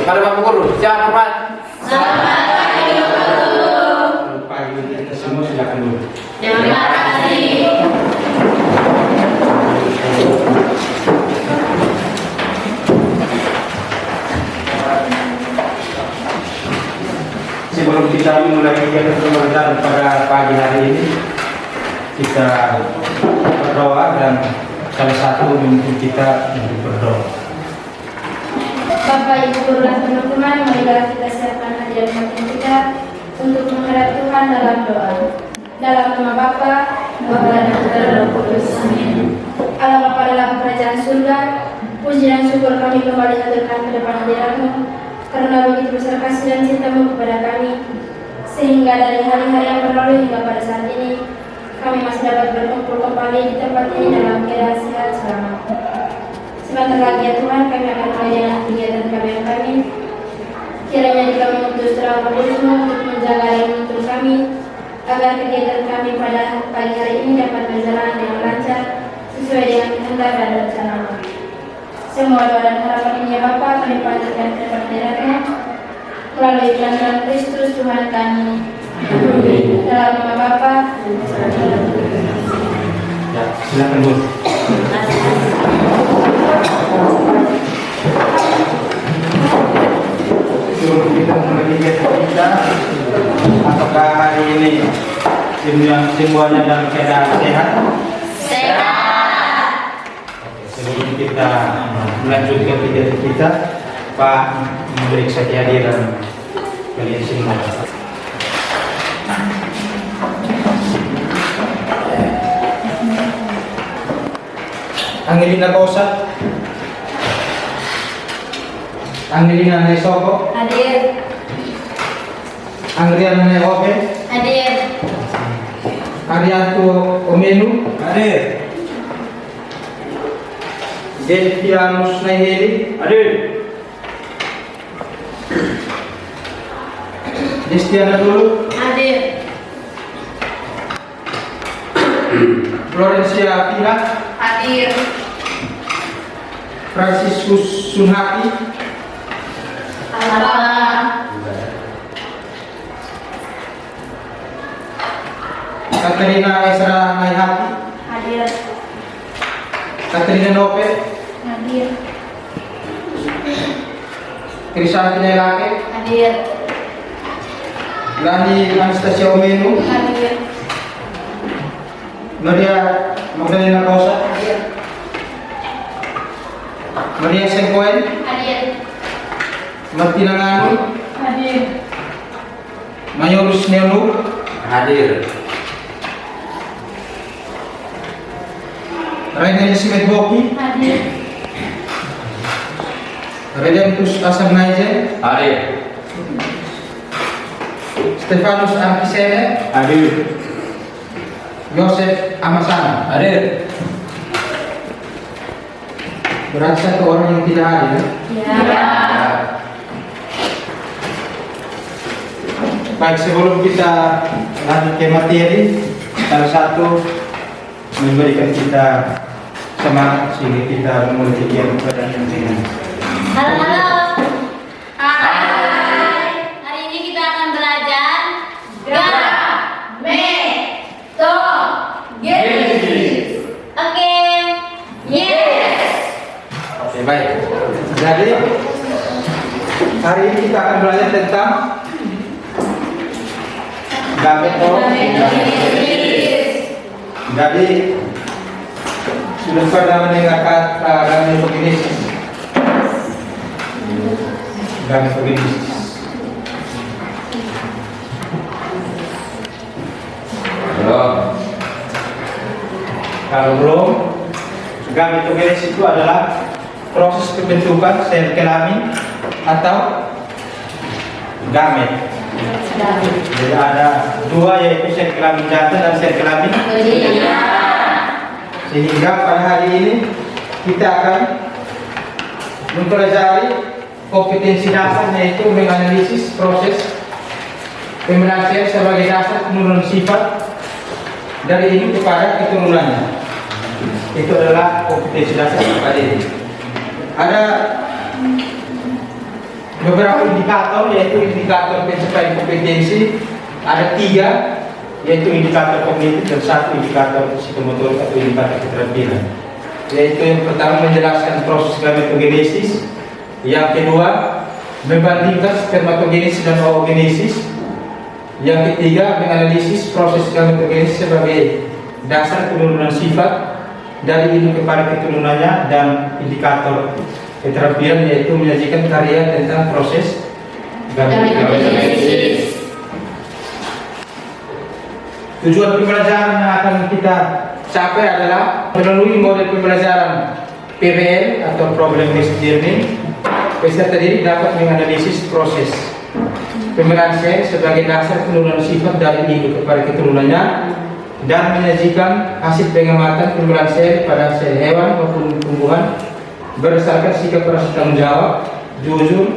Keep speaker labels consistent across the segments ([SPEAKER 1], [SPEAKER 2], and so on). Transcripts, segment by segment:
[SPEAKER 1] kepada Bapak Guru. Siap, Pak.
[SPEAKER 2] Selamat pagi, Bapak Guru.
[SPEAKER 3] Selamat pagi untuk kita semua, silakan dulu.
[SPEAKER 2] Terima kasih.
[SPEAKER 3] Sebelum kita memulai kegiatan pembelajaran pada pagi hari ini, kita berdoa dan salah satu memimpin kita untuk berdoa.
[SPEAKER 4] Bapak, Ibu Guru dan teman-teman, marilah kita siapkan hadirat batin kita untuk menghadap Tuhan dalam doa. Dalam nama Bapa, Bapa dan Putra dan Roh Kudus. Amin. Allah Bapa dalam kerajaan surga, puji dan syukur kami kembali haturkan ke depan hadirat-Mu, karena begitu besar kasih dan cinta-Mu kepada kami, sehingga dari hari-hari yang berlalu hingga pada saat ini, kami masih dapat berkumpul kembali di tempat ini dalam keadaan sehat selamat. Sebentar lagi ya Tuhan, kami akan mulai dengan kegiatan kami. Kiranya Dikau mengutus terang Kudus-Mu untuk menjaga dan menuntun kami, agar kegiatan kami pada pagi hari ini dapat berjalan dengan lancar, sesuai dengan kehendak dan rencana-Mu. Semua doa dan harapan ini ya Bapa, kami panjatkan ke depan hadirat-Mu, melalui kehadiran Kristus Tuhan kami. Dalam nama Bapa,
[SPEAKER 3] Ya, silakan Bu. Sebelum kita mulai kegiatan kita, apakah hari ini semuanya dalam keadaan sehat?
[SPEAKER 2] Sehat.
[SPEAKER 3] Sebelum kita melanjutkan kegiatan kita, Pak memberi kehadiran kalian semua. Angelina Kosa, Angelina Nesoko,
[SPEAKER 4] hadir.
[SPEAKER 3] Angliana Neope,
[SPEAKER 4] Hadir.
[SPEAKER 3] Arianto Omenu,
[SPEAKER 1] Hadir.
[SPEAKER 3] Delfianus Naheli,
[SPEAKER 1] Hadir.
[SPEAKER 3] Destiana Dulu,
[SPEAKER 4] Hadir.
[SPEAKER 3] Florencia Pila,
[SPEAKER 4] Hadir.
[SPEAKER 3] Franciscus Sunhati,
[SPEAKER 4] Apa?
[SPEAKER 3] Katerina Esra Naihati,
[SPEAKER 4] Hadir.
[SPEAKER 3] Katerina Nope,
[SPEAKER 4] Hadir.
[SPEAKER 3] Krisanti Nelake,
[SPEAKER 4] Hadir.
[SPEAKER 3] Lani Anastasia Omenu,
[SPEAKER 4] Hadir.
[SPEAKER 3] Maria Magdalena Kosa,
[SPEAKER 4] Hadir.
[SPEAKER 3] Maria Sengkoen,
[SPEAKER 4] Hadir.
[SPEAKER 3] Martina Ngani,
[SPEAKER 4] Hadir.
[SPEAKER 3] Mayorus Nelu,
[SPEAKER 1] Hadir.
[SPEAKER 3] Raina Elizabeth Boki,
[SPEAKER 4] Hadir.
[SPEAKER 3] Redemptus Asam Naizen,
[SPEAKER 1] Hadir.
[SPEAKER 3] Stefanus Arkisene,
[SPEAKER 1] Hadir.
[SPEAKER 3] Yosef Amasana.
[SPEAKER 1] Hadir.
[SPEAKER 3] Berarti satu orang yang tidak hadir.
[SPEAKER 4] Ya.
[SPEAKER 3] Baik, sebelum kita lanjut ke materi, salah satu memberikan kita semangat sehingga kita memulai kegiatan pada yang ini.
[SPEAKER 2] Halo. Hai. Hari ini kita akan belajar
[SPEAKER 1] Genesis.
[SPEAKER 2] Oke. Yes.
[SPEAKER 3] Oke, baik. Jadi hari ini kita akan belajar tentang gameto. Jadi sudah pernah mendengarkan gametogenesis? Gametogenesis.
[SPEAKER 1] Belum.
[SPEAKER 3] Kalau belum, gametogenesis itu adalah proses pembentukan sel kelamin atau gamet. Jadi ada dua, yaitu sel kelamin jantan dan sel kelamin. Sehingga pada hari ini kita akan mempelajari kompetensi dasar, yaitu menganalisis proses pembentukan sel sebagai dasar penurunan sifat dari ini kepada keturunannya. Itu adalah kompetensi dasar pada ini. Ada beberapa indikator, yaitu indikator pencapaian kompetensi. Ada 3, yaitu indikator kognitif dan 1 indikator psikomotorik atau indikator keterampilan. Yaitu yang pertama menjelaskan proses gametogenesis, yang kedua membandingkan spermatogenesis dan oogenesis, yang ketiga menganalisis proses gametogenesis sebagai dasar penurunan sifat dari induk kepada keturunannya, dan indikator keterampilan yaitu menyajikan karya tentang proses gametogenesis. Tujuan pembelajaran yang akan kita capai adalah melalui model pembelajaran PBL atau Problem Based Learning. Peserta didik dapat menganalisis proses pembenaan sel sebagai dasar penurunan sifat dari induk kepada keturunannya, dan menyajikan hasil pengamatan pembenaan sel pada sel hewan maupun tumbuhan berdasarkan sikap rasa tanggung jawab, jujur,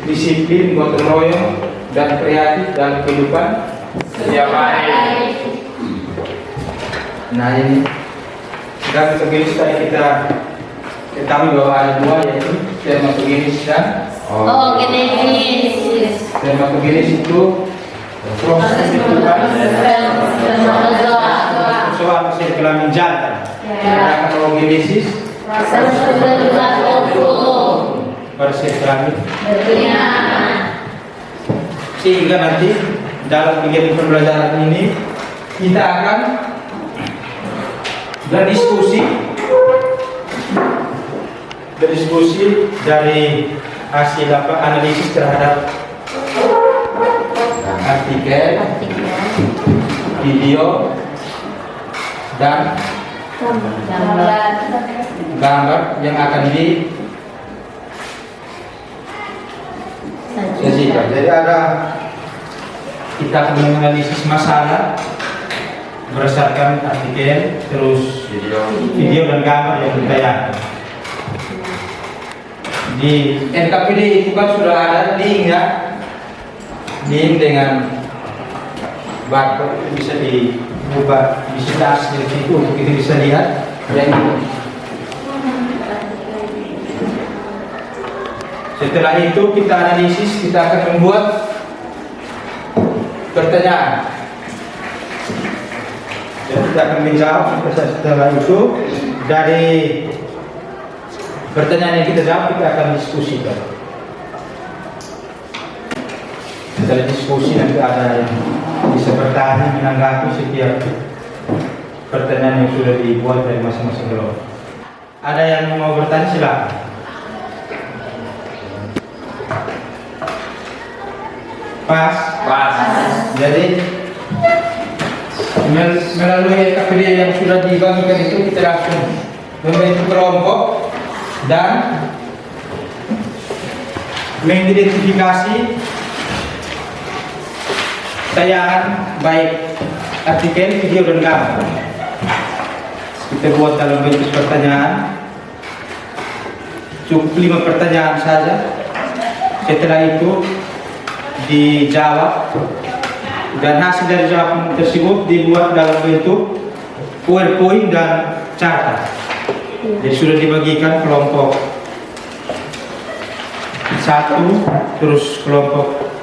[SPEAKER 3] disiplin, gotong royong, dan kreatif dalam kehidupan setiap hari. Nah, ini gametogenesis tadi kita ketahui bahwa ada 2, yaitu spermatogenesis dan
[SPEAKER 2] oogenesis.
[SPEAKER 3] spermatogenesis itu proses pembentukan sel kelamin jantan. Sedangkan oogenesis pada sel kelamin. Sehingga nanti dalam kegiatan pembelajaran ini kita akan berdiskusi dari hasil analisis terhadap artikel, video, dan gambar yang akan disajikan. Jadi kita akan menganalisis masalah berdasarkan artikel, terus video dan gambar yang ditayangkan. Di NKPD itu kan sudah ada link ya, link dengan barcode itu bisa dibuka, bisa diakses di situ untuk kita bisa lihat yang ini. Setelah itu kita analisis, kita akan membuat pertanyaan. Dan kita akan menjawab. Setelah itu dari pertanyaan yang kita jawab kita akan diskusikan. Setelah diskusi nanti ada yang bisa bertanya menanggapi setiap pertanyaan yang sudah dibuat dari masing-masing kelompok. Ada yang mau bertanya, silakan. Pas. Jadi melalui KPD yang sudah dibagikan itu kita langsung membentuk kelompok dan mengidentifikasi tayangan baik artikel, video, dan gambar. Kita buat dalam bentuk pertanyaan, cukup 5 pertanyaan saja. Setelah itu dijawab, dan hasil dari jawaban tersebut dibuat dalam bentuk PowerPoint dan charta. Jadi sudah dibagikan kelompok 1, terus kelompok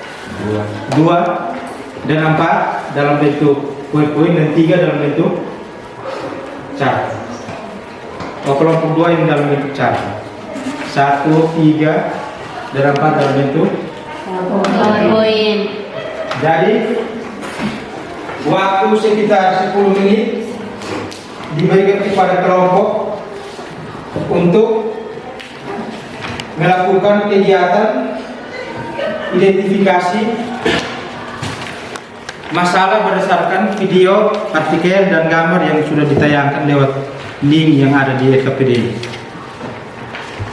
[SPEAKER 3] 2 dan 4 dalam bentuk PowerPoint, dan 3 dalam bentuk charta. Kelompok 2 yang dalam bentuk charta, 1, 3 dan 4 dalam bentuk
[SPEAKER 2] PowerPoint.
[SPEAKER 3] Jadi waktu sekitar 10 menit diberikan kepada kelompok untuk melakukan kegiatan identifikasi masalah berdasarkan video, artikel, dan gambar yang sudah ditayangkan lewat link yang ada di LKPD.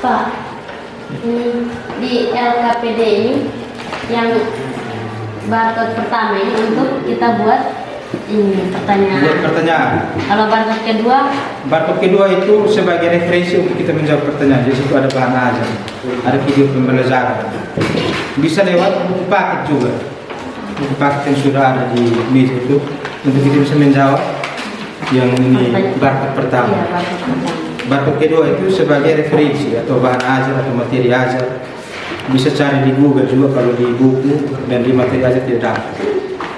[SPEAKER 2] Pak, di LKPD ini yang barcode pertama ini untuk kita buat ini pertanyaan.
[SPEAKER 3] Buat pertanyaan.
[SPEAKER 2] Kalau
[SPEAKER 3] barcode kedua itu sebagai referensi untuk kita menjawab pertanyaan. Di situ ada bahan ajar, ada video pembelajaran. Bisa lewat buku paket juga. Buku paket yang sudah ada di meja itu untuk kita bisa menjawab yang ini barcode pertama.
[SPEAKER 2] Iya, barcode pertama.
[SPEAKER 3] Barcode kedua itu sebagai referensi atau bahan ajar atau materi ajar bisa cari di Google juga kalau di buku dan di materi belajar tidak dapat.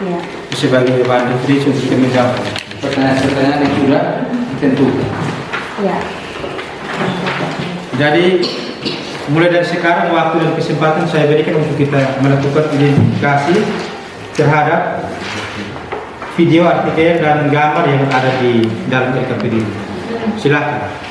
[SPEAKER 2] Ya.
[SPEAKER 3] Sebagai bahan referensi untuk kita menjawab pertanyaan-pertanyaan yang sudah ditentukan.
[SPEAKER 2] Ya.
[SPEAKER 3] Jadi mulai dari sekarang waktu dan kesempatan saya berikan untuk kita melakukan identifikasi terhadap video, artikel dan gambar yang ada di dalam LKPD. Silakan.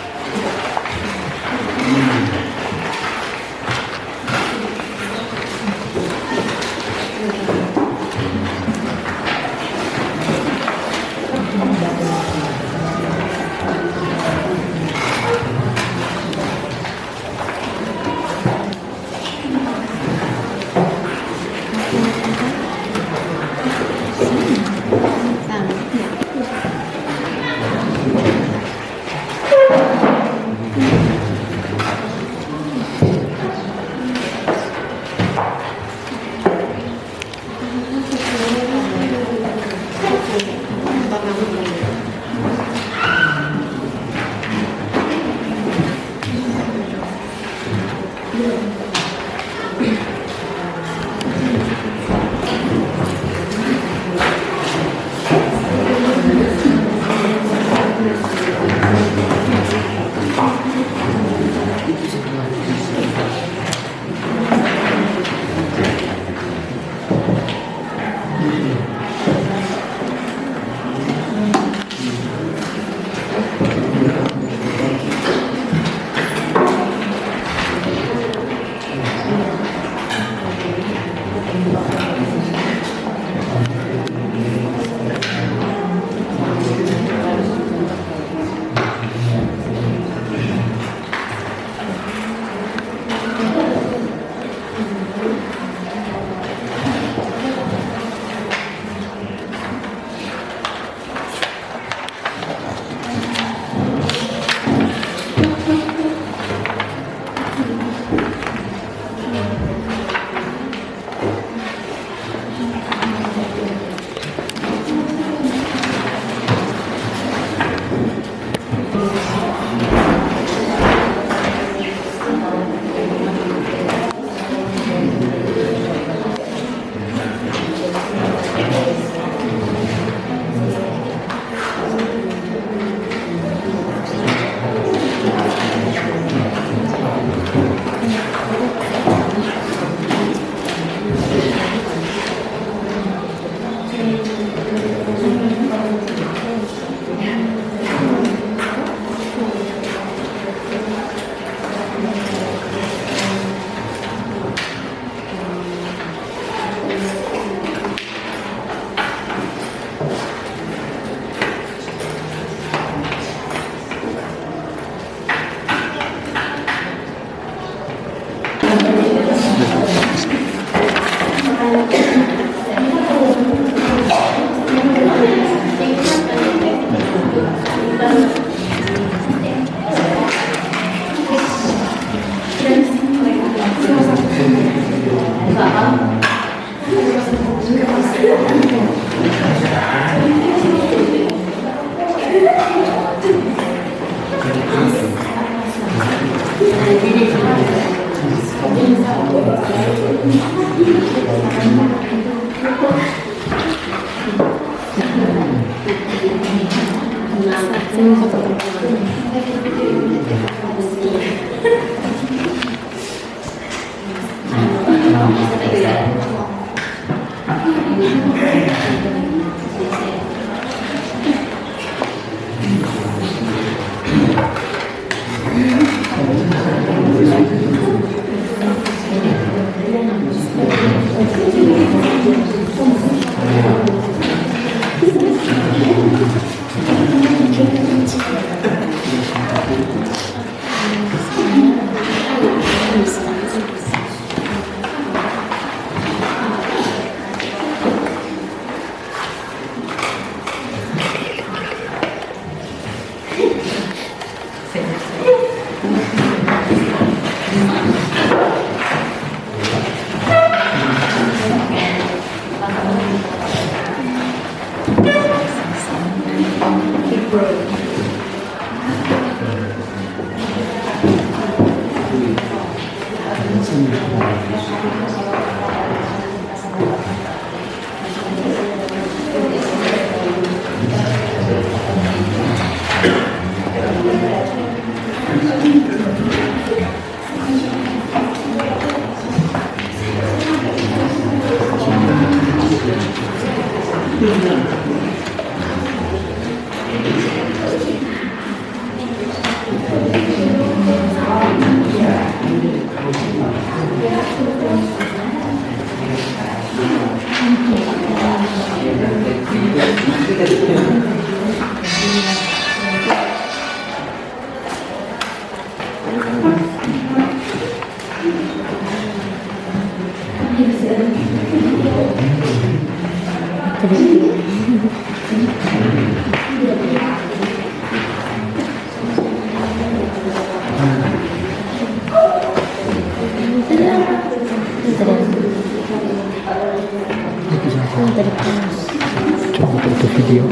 [SPEAKER 3] Coba itu video.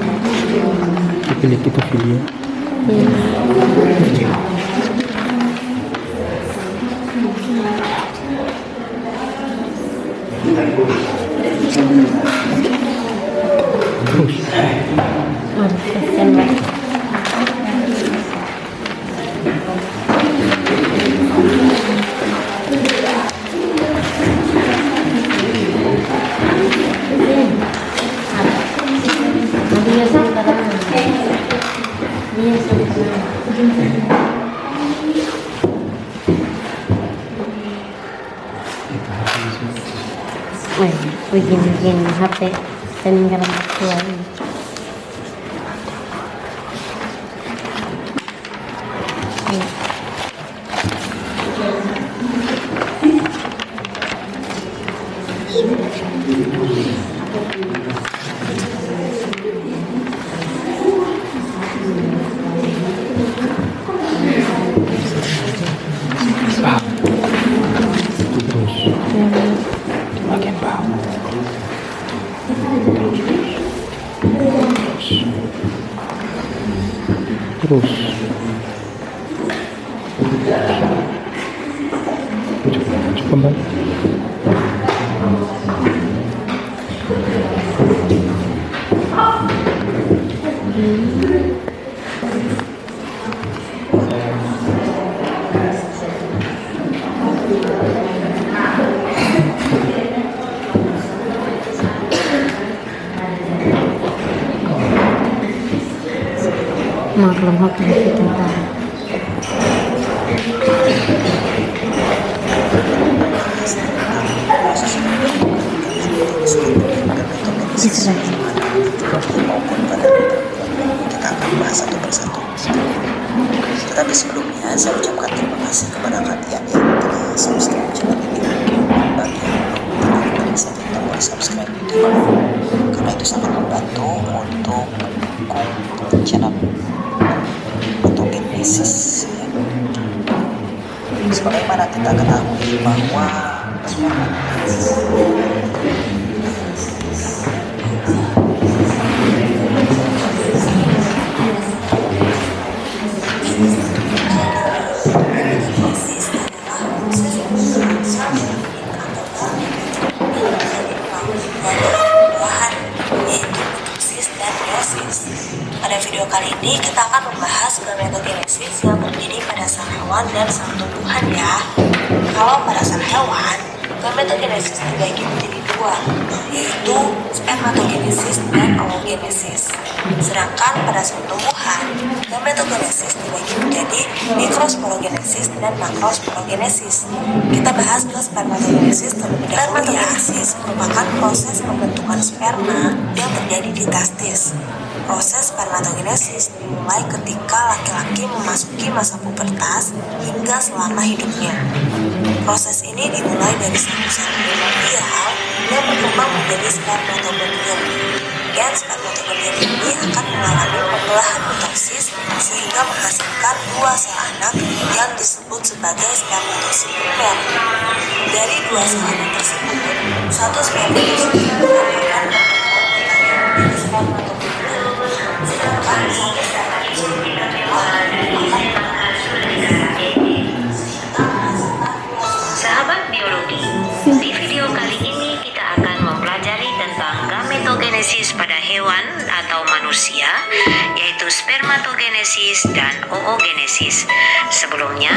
[SPEAKER 3] Pilih itu video. Terus.
[SPEAKER 2] Bikin HP peninggalan tua ini.
[SPEAKER 3] Bagian bawah. Terus. Coba kembali.
[SPEAKER 2] Maklum hak kita.
[SPEAKER 5] Kita akan bahas satu persatu. Tetapi sebelumnya saya ucapkan terima kasih kepada kalian yang telah subscribe channel ini. Bagi yang belum klik saja tombol subscribe di bawah, karena itu sangat membantu untuk mendukung channel Patogenesis. Sebagaimana kita ketahui bahwa pada video kali ini kita akan membahas gametogenesis yang terjadi pada sel hewan dan sel tumbuhan ya. Kalau pada sel hewan, gametogenesis dibagi menjadi dua, yaitu spermatogenesis dan oogenesis. Sedangkan pada sel tumbuhan, gametogenesis dibagi menjadi mikrosporogenesis dan makrosporogenesis. Kita bahas ke spermatogenesis terlebih dahulu. Spermatogenesis merupakan proses pembentukan sperma yang terjadi di testis. Proses spermatogenesis dimulai ketika laki-laki memasuki masa pubertas hingga selama hidupnya. Proses ini dimulai dari sel-sel primordial yang berkembang menjadi spermatogonium. Dan spermatogonium ini akan mengalami pembelahan mitosis sehingga menghasilkan dua sel anak yang disebut sebagai spermatosit primer. Dari dua sel anak tersebut, satu spermatosit primer akan menjadi spermatogonium.
[SPEAKER 6] Sahabat biologi, di video kali ini kita akan mempelajari tentang gametogenesis spermatogenesis pada hewan atau manusia, yaitu spermatogenesis dan oogenesis. Sebelumnya,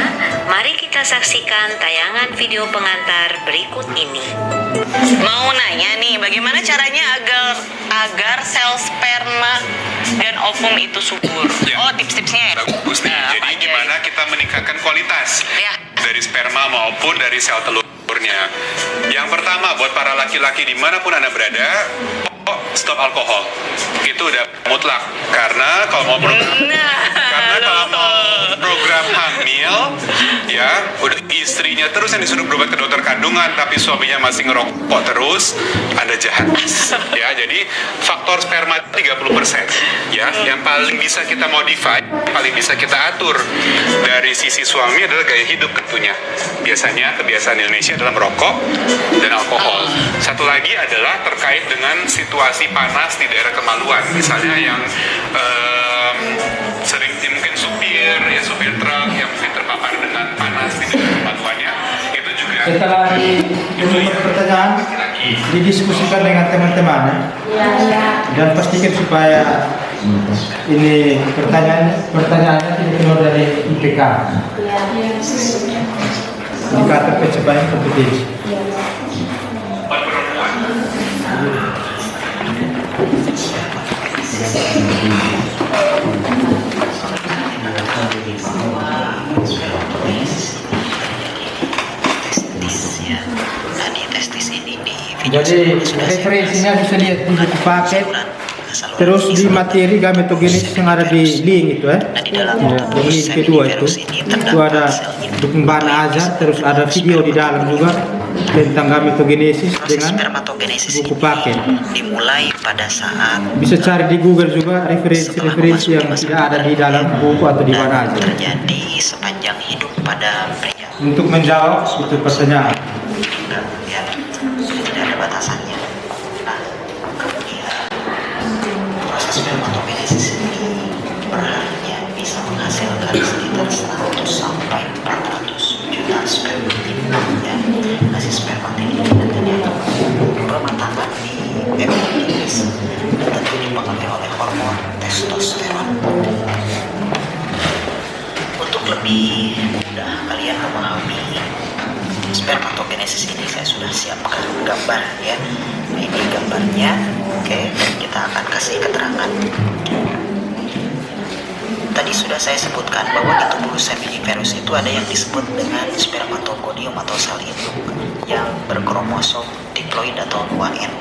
[SPEAKER 6] mari kita saksikan tayangan video pengantar berikut ini.
[SPEAKER 7] Mau nanya nih, bagaimana caranya agar sel sperma dan ovum itu subur?
[SPEAKER 8] Ya.
[SPEAKER 7] Oh, tips-tipsnya ya?
[SPEAKER 8] Bagus nih.
[SPEAKER 7] Nah,
[SPEAKER 8] Jadi
[SPEAKER 7] apa aja?
[SPEAKER 8] gimana kita meningkatkan kualitas
[SPEAKER 7] Ya.
[SPEAKER 8] dari sperma maupun dari sel telurnya? Yang pertama buat para laki-laki dimanapun Anda berada, stop alkohol. Itu udah mutlak. Karena kalau mau program hamil, ya udah istrinya terus yang disuruh berobat ke dokter kandungan, tapi suaminya masih ngerokok terus, Anda jahat. Ya, jadi faktor sperma 30%. Ya, yang paling bisa kita modify, paling bisa kita atur dari sisi suami adalah gaya hidup tentunya. Biasanya kebiasaan Indonesia adalah merokok dan alkohol. Satu lagi adalah terkait dengan situasi panas di daerah kemaluan, misalnya yang sering mungkin supir truk yang mungkin terpapar dengan panas di daerah kemaluannya, itu juga.
[SPEAKER 3] Setelah pertanyaan didiskusikan dengan teman-teman dan pastikan supaya ini pertanyaannya tidak keluar dari IPK. Indikator pencapaian kompetensi. Jadi referensinya bisa lihat di buku paket, terus di materi gametogenesis yang ada di link itu yang link kedua itu ada bahan azar, terus ada video di dalam juga tentang gametogenesis dengan buku paket.
[SPEAKER 9] Dimulai pada saat
[SPEAKER 3] Bisa cari di Google juga referensi yang tidak ada di dalam buku atau di mana aja.
[SPEAKER 9] terjadi sepanjang hidup pada pria.
[SPEAKER 3] Untuk menjawab itu pertanyaan.
[SPEAKER 9] Ya, tidak ada batasannya. Nah, kemudian proses spermatogenesis ini perharinya bisa menghasilkan sekitar 100 sampai 400 juta sperma. Ya, hasil sperma ini nantinya bermatangan di epidermis dan tentu dipengaruhi oleh hormon testosteron. Untuk lebih mudah kalian memahami spermatogenesis ini, saya sudah siapkan gambar ya. Nah, ini gambarnya, oke. Kita akan kasih keterangan. Tadi sudah saya sebutkan bahwa di tubuh seminiferus itu ada yang disebut dengan spermatogonium atau sel induk yang berkromosom diploid atau 2N.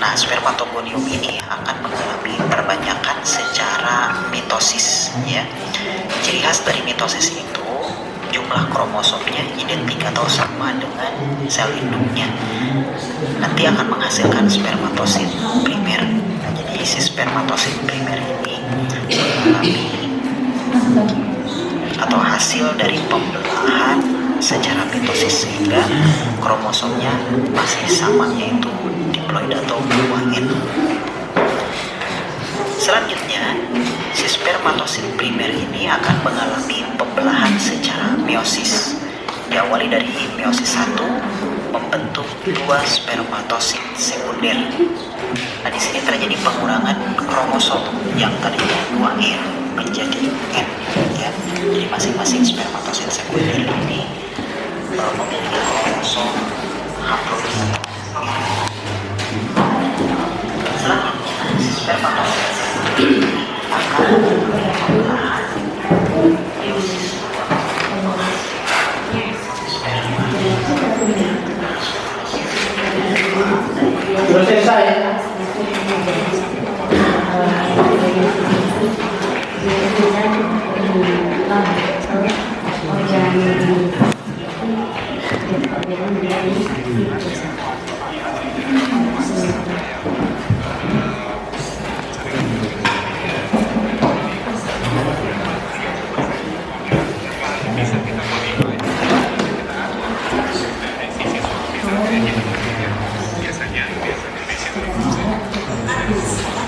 [SPEAKER 9] Nah, spermatogonium ini akan mengalami perbanyakan secara mitosis ya. Ciri khas dari mitosis itu jumlah kromosomnya identik atau sama dengan sel induknya. Nanti akan menghasilkan spermatosit primer. Nah, jadi si spermatosit primer ini mengalami atau hasil dari pembelahan secara mitosis sehingga kromosomnya masih sama, yaitu diploid atau 2N. Selanjutnya, si spermatosit primer ini akan mengalami pembelahan secara meiosis. Diawali dari meiosis 1 membentuk 2 spermatosit sekunder. Nah, di sini terjadi pengurangan kromosom yang tadinya 2N menjadi N ya. Jadi masing-masing spermatosit sekunder ini memiliki kromosom haploid. Selanjutnya, spermatosit akan pembelahan meiosis 2.
[SPEAKER 3] Sudah selesai.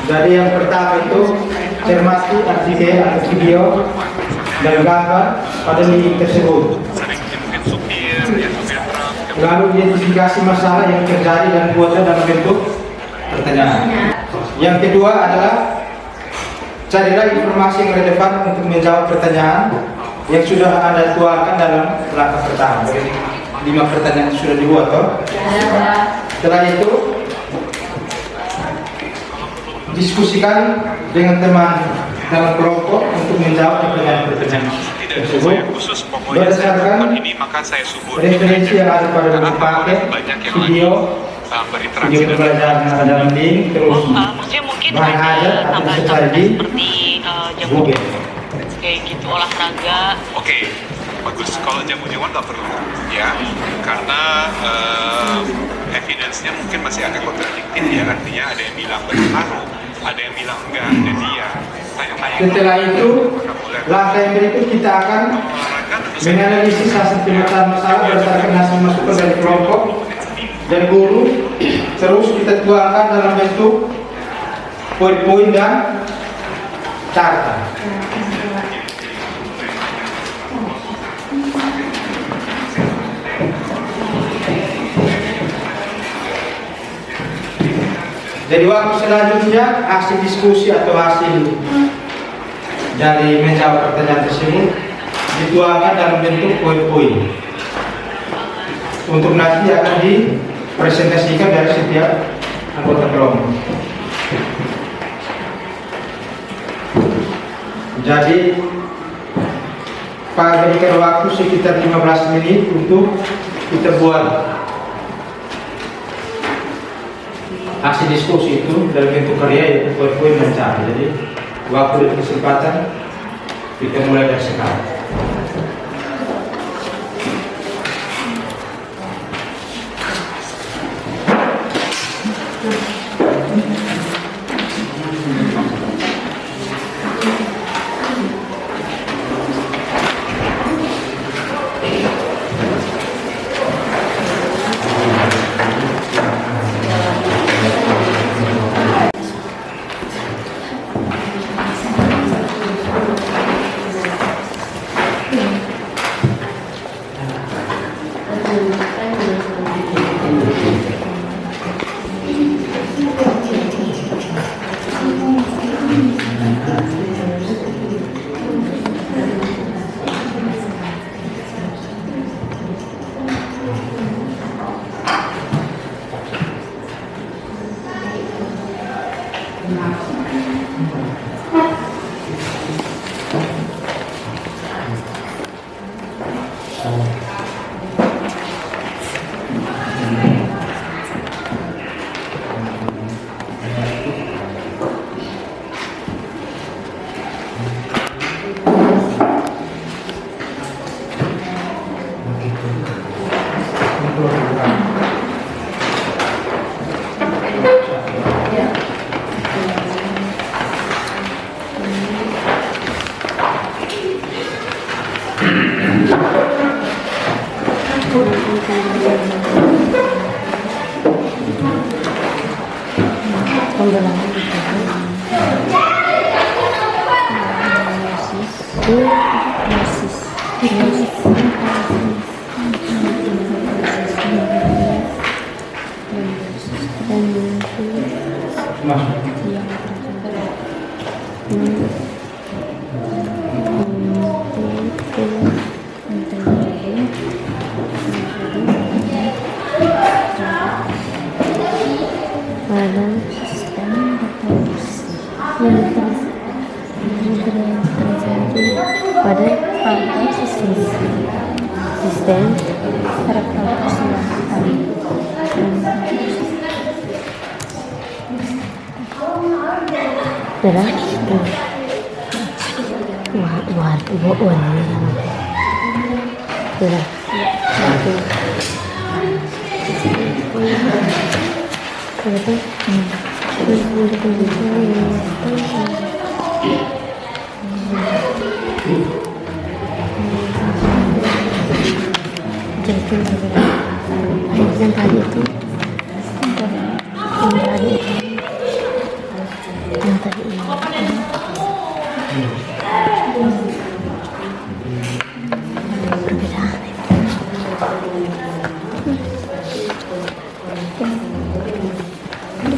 [SPEAKER 3] Jadi yang pertama itu cermati artikel atau video dan gambar pada link tersebut. Lalu identifikasi masalah yang terjadi dan buatnya dalam bentuk pertanyaan. Yang kedua adalah carilah informasi yang relevan untuk menjawab pertanyaan yang sudah Anda tuangkan dalam langkah pertama. Jadi 5 pertanyaan sudah dibuat toh? Setelah itu diskusikan dengan teman dalam kelompok untuk menjawab pertanyaan-pertanyaan tersebut berdasarkan referensi yang ada pada buku paket, video pembelajaran yang ada dalam link, terus
[SPEAKER 7] Maksudnya mungkin
[SPEAKER 3] bahan
[SPEAKER 7] ada
[SPEAKER 3] ajar atau
[SPEAKER 7] tambahan
[SPEAKER 3] seperti
[SPEAKER 7] seperti jamu
[SPEAKER 3] Google.
[SPEAKER 7] kayak gitu, olahraga.
[SPEAKER 8] Oke, bagus. Kalau jamu-jamuan nggak perlu, ya, karena evidence-nya mungkin masih agak kontradiktif ya. Artinya ada yang bilang berpengaruh, ada yang bilang enggak. Jadi ya, tanya-tanya.
[SPEAKER 3] Setelah itu, langkah yang berikut kita akan menganalisis hasil pemetaan masalah berdasarkan hasil masukan dari kelompok dan guru. Terus kita tuangkan dalam bentuk poin-poin dan carta. Jadi waktu selanjutnya hasil diskusi atau hasil dari menjawab pertanyaan tersebut dituangkan dalam bentuk poin-poin untuk nanti akan dipresentasikan dari setiap anggota kelompok. Jadi Pak berikan waktu sekitar 15 menit untuk kita buat hasil diskusi itu dalam bentuk karya yaitu poin-poin dan cara. Jadi waktu dan kesempatan kita mulai dari sekarang.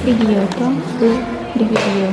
[SPEAKER 2] Video tuh di video.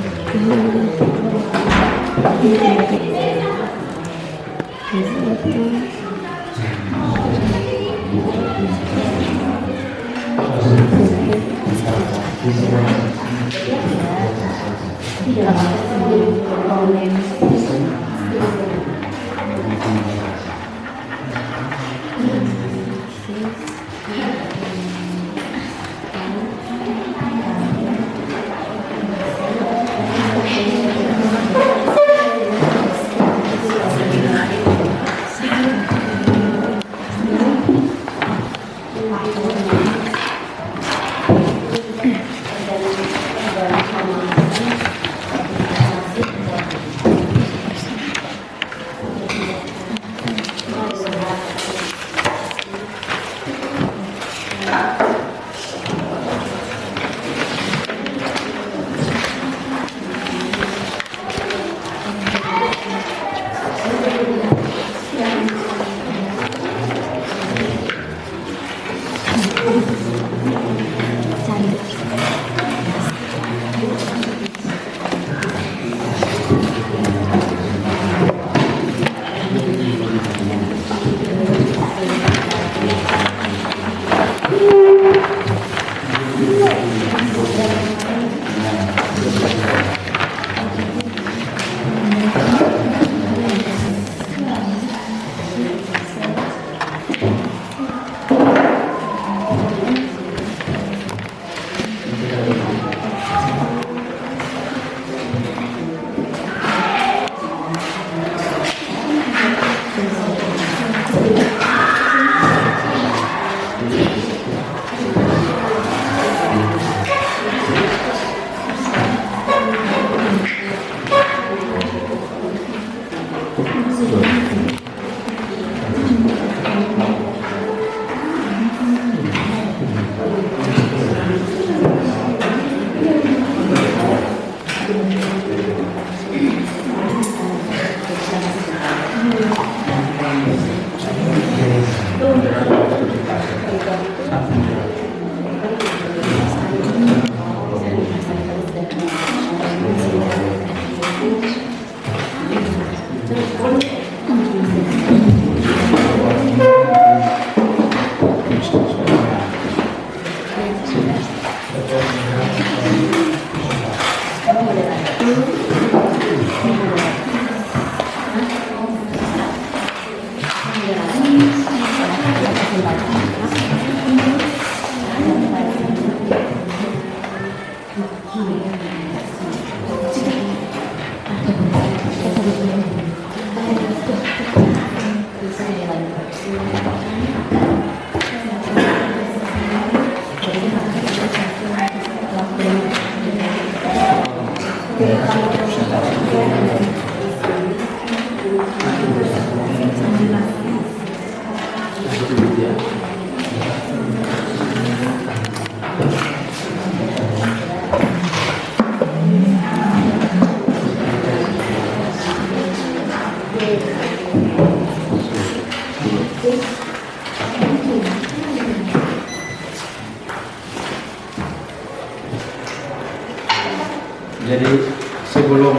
[SPEAKER 3] Jadi sebelum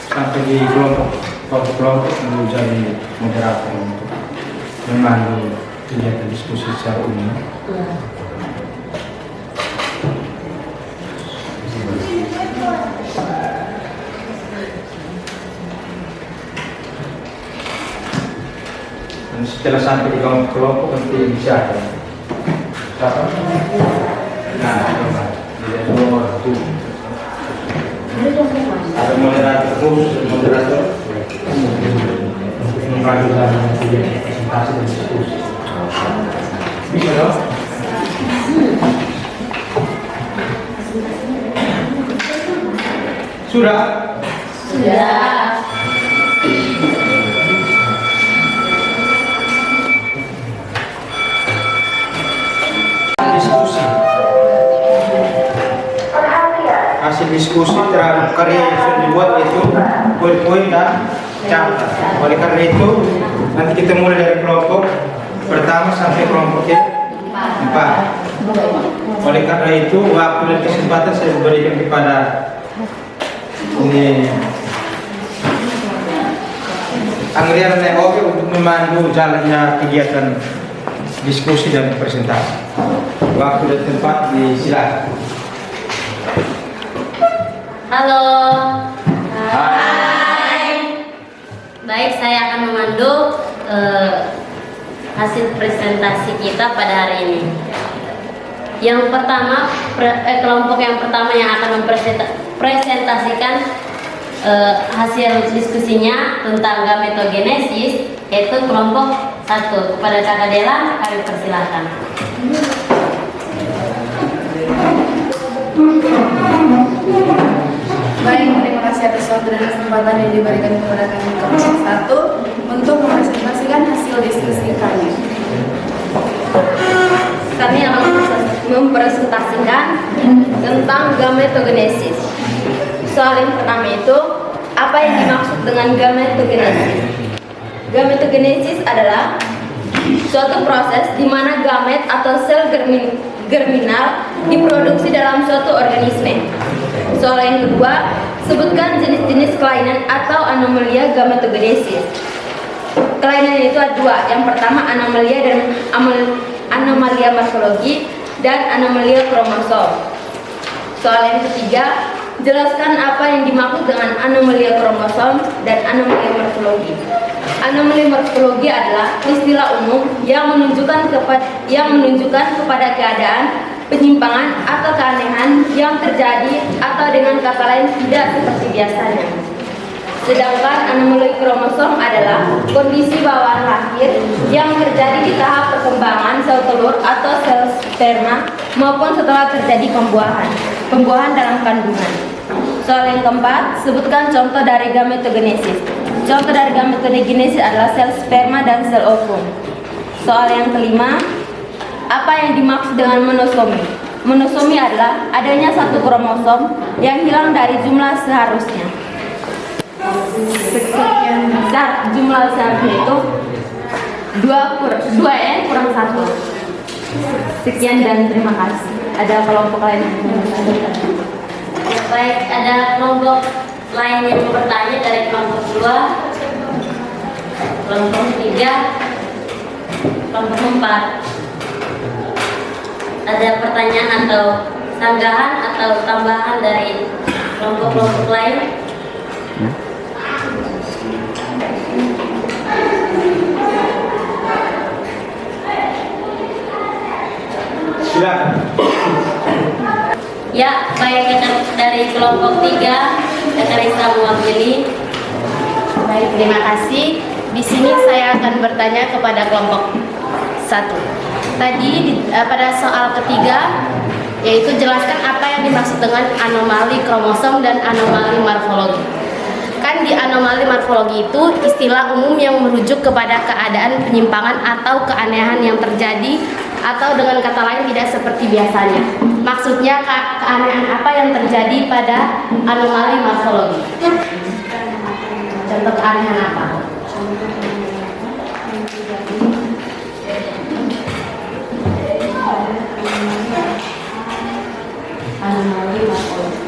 [SPEAKER 3] sampai di kelompok menuju jadi moderator untuk memandu kegiatan diskusi secara umum. Dan setelah sampai di kelompok nanti bisa siapa? Nah, coba. Ada moderator khusus, moderator membantu dalam presentasi dan diskusi. Bisa dong? Sudah?
[SPEAKER 4] Sudah.
[SPEAKER 3] Diskusi. Hasil diskusi terhadap karya yang sudah dibuat itu poin-poin dan catatan. Oleh karena itu nanti kita mulai dari kelompok pertama sampai kelompok ke 4. Oleh karena itu, waktu dan kesempatan saya berikan kepada ini Anggriana Neoke untuk memandu jalannya kegiatan diskusi dan presentasi. Waktu dan tempat disilakan.
[SPEAKER 2] Halo. Hai. Baik, saya akan memandu hasil presentasi kita pada hari ini. Yang pertama, kelompok yang pertama yang akan mempresentasikan hasil diskusinya tentang gametogenesis yaitu kelompok 1. Kepada Kakak Dela, kami persilakan.
[SPEAKER 4] Baik, terima kasih atas waktu dan kesempatan yang diberikan kepada kami kelompok 1 untuk mempresentasikan hasil diskusi kami.
[SPEAKER 2] Kami akan mempresentasikan tentang gametogenesis. Soal yang pertama itu, apa yang dimaksud dengan gametogenesis? Gametogenesis adalah suatu proses di mana gamet atau sel germinal diproduksi dalam suatu organisme. Soal yang kedua, sebutkan jenis-jenis kelainan atau anomalia gametogenesis. Kelainan itu ada 2. Yang pertama anomalia dan anomalia morfologi dan anomalia kromosom. Soal yang ketiga, jelaskan apa yang dimaksud dengan anomalia kromosom dan anomalia morfologi. Anomalia morfologi adalah istilah umum yang menunjukkan kepada keadaan, penyimpangan atau keanehan yang terjadi atau dengan kata lain tidak seperti biasanya. Sedangkan anomalia kromosom adalah kondisi bawaan lahir yang terjadi di tahap perkembangan sel telur atau sel sperma maupun setelah terjadi pembuahan dalam kandungan. Soal yang keempat, sebutkan contoh dari gametogenesis. Contoh dari gametogenesis adalah sel sperma dan sel ovum. Soal yang kelima, apa yang dimaksud dengan monosomi? Monosomi adalah adanya satu kromosom yang hilang dari jumlah seharusnya. Jumlah seharusnya itu 2N kurang 1. Sekian dan terima kasih. Ada kelompok lain yang bertanya? Ya, baik, ada kelompok lain yang bertanya dari kelompok 2, kelompok 3, kelompok 4. Ada pertanyaan atau sanggahan atau tambahan dari kelompok-kelompok lain?
[SPEAKER 3] Silakan.
[SPEAKER 2] Ya, baik, dari kelompok 3, Kakak Risa mewakili.
[SPEAKER 4] Baik, terima kasih. Di sini saya akan bertanya kepada kelompok 1. Tadi pada soal ketiga, yaitu jelaskan apa yang dimaksud dengan anomali kromosom dan anomali morfologi. Kan di anomali morfologi itu istilah umum yang merujuk kepada keadaan penyimpangan atau keanehan yang terjadi atau dengan kata lain tidak seperti biasanya. Maksudnya keanehan apa yang terjadi pada anomali morfologi? Contoh keanehan apa? Anomali morfologi.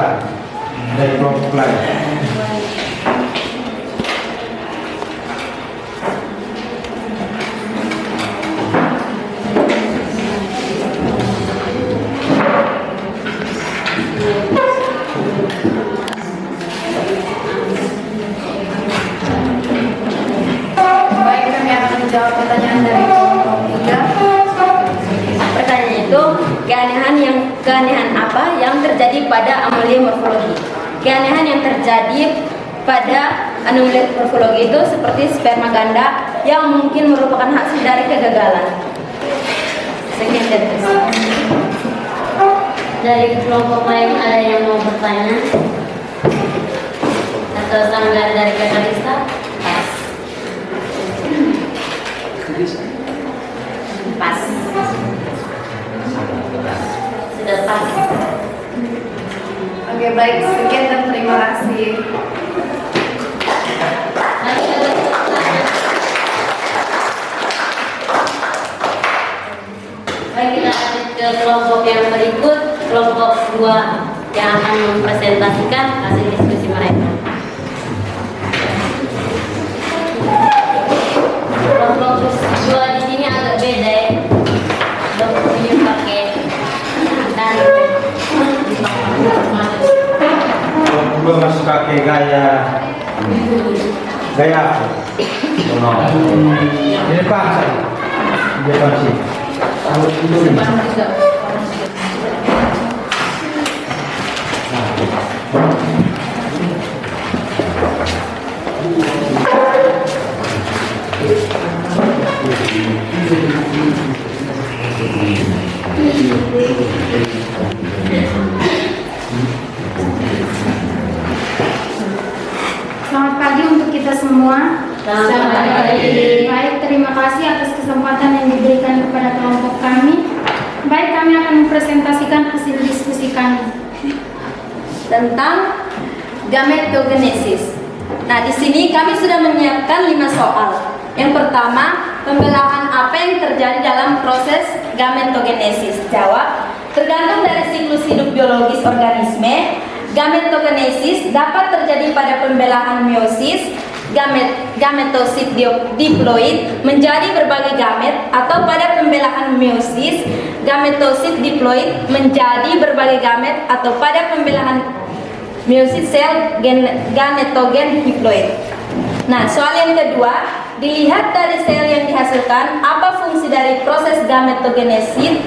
[SPEAKER 3] silakan dari kelompok lain.
[SPEAKER 4] Baik, kami akan menjawab pertanyaan dari kelompok 3.
[SPEAKER 2] Pertanyaan itu, keanehan apa yang terjadi pada anomalia morfologi? Keanehan yang terjadi pada anomalia morfologi itu seperti sperma ganda yang mungkin merupakan hasil dari kegagalan. Sekian dari saya.
[SPEAKER 10] Dari kelompok lain ada yang mau bertanya? Atau sanggar dari Katalista? Pas. Sudah pas.
[SPEAKER 4] Oke, baik, sekian dan terima kasih.
[SPEAKER 10] Baik, kita lanjut ke kelompok yang berikut, kelompok 2 yang akan mempresentasikan hasil diskusi mereka. Kelompok 2 di sini agak beda ya. Kelompok ini pakai dan
[SPEAKER 3] Kelompok 2 masih pakai gaya apa? Di depan saya. Di depan sih.
[SPEAKER 4] Selamat pagi untuk kita semua.
[SPEAKER 10] Selamat pagi.
[SPEAKER 4] Baik, terima kasih atas kesempatan yang diberikan kepada kelompok kami. Baik, kami akan mempresentasikan hasil diskusi kami
[SPEAKER 2] Tentang gametogenesis. Nah, di sini kami sudah menyiapkan 5 soal. Yang pertama, pembelahan apa yang terjadi dalam proses gametogenesis? Jawab, tergantung dari siklus hidup biologis organisme, gametogenesis dapat terjadi pada pembelahan meiosis, gametosit diploid menjadi berbagai gamet, atau pada pembelahan meiosis, gametosit diploid menjadi berbagai gamet, atau pada pembelahan meiosis sel gametogen diploid. Nah, soal yang kedua, dilihat dari sel yang dihasilkan, apa fungsi dari proses gametogenesis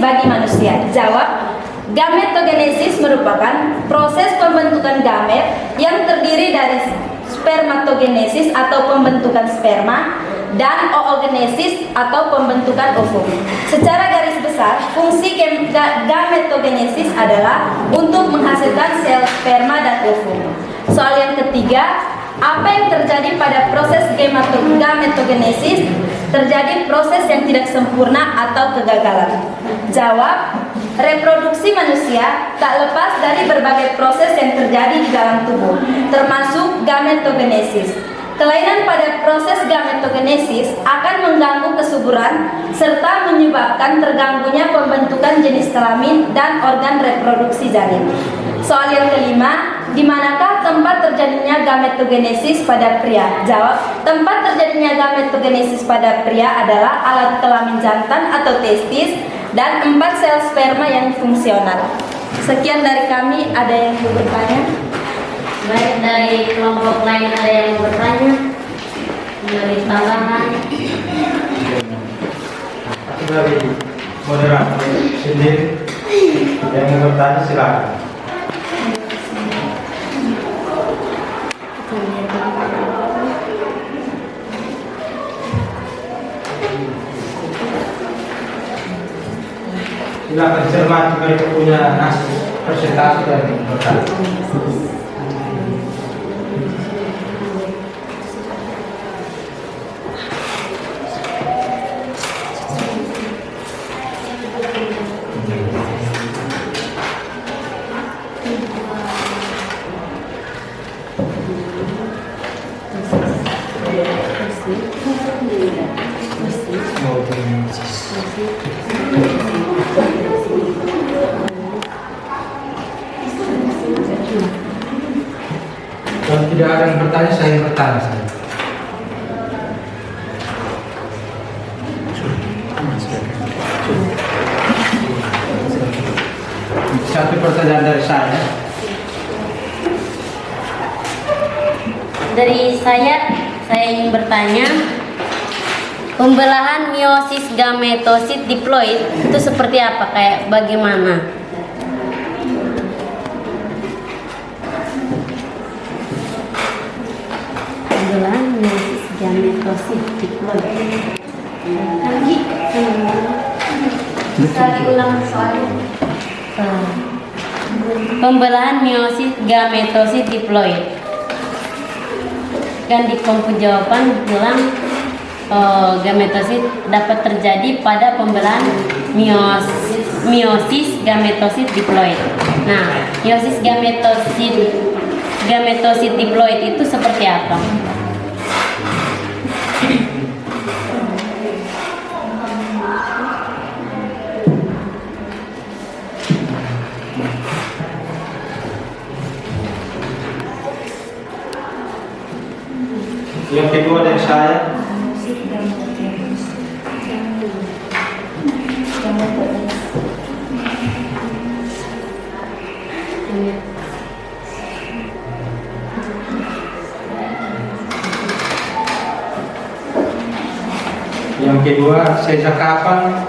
[SPEAKER 2] bagi manusia? Jawab, gametogenesis merupakan proses pembentukan gamet yang terdiri dari spermatogenesis atau pembentukan sperma dan oogenesis atau pembentukan ovum. Secara garis besar, fungsi gametogenesis adalah untuk menghasilkan sel sperma dan ovum. Soal yang ketiga, apa yang terjadi pada proses gametogenesis? Terjadi proses yang tidak sempurna atau kegagalan. Jawab, reproduksi manusia tak lepas dari berbagai proses yang terjadi di dalam tubuh, termasuk gametogenesis. Kelainan pada proses gametogenesis akan mengganggu kesuburan serta menyebabkan terganggunya pembentukan jenis kelamin dan organ reproduksi janin. Soal yang kelima, di manakah tempat terjadinya gametogenesis pada pria? Jawab, tempat terjadinya gametogenesis pada pria adalah alat kelamin jantan atau testis dan 4 sel sperma yang fungsional. Sekian dari kami, ada yang mau bertanya?
[SPEAKER 10] baik dari kelompok lain ada yang mau bertanya, dari tambahan.
[SPEAKER 3] Dari moderator sendiri yang mau bertanya silakan. Silakan cermati mereka punya hasil presentasi dan bertanya. tidak ada yang bertanya, saya yang bertanya. Satu pertanyaan dari saya.
[SPEAKER 10] Dari saya ingin bertanya, pembelahan meiosis gametosit diploid itu seperti apa? Kayak bagaimana? Pembelahan meiosis gametosit diploid.
[SPEAKER 4] Sekali ulang soalnya.
[SPEAKER 10] Pembelahan meiosis gametosit diploid. Kan di kompu jawaban bilang gametosit dapat terjadi pada pembelahan meiosis gametosit diploid. Nah, meiosis gametosit diploid itu seperti apa?
[SPEAKER 3] Yang kedua dari saya, sejak kapan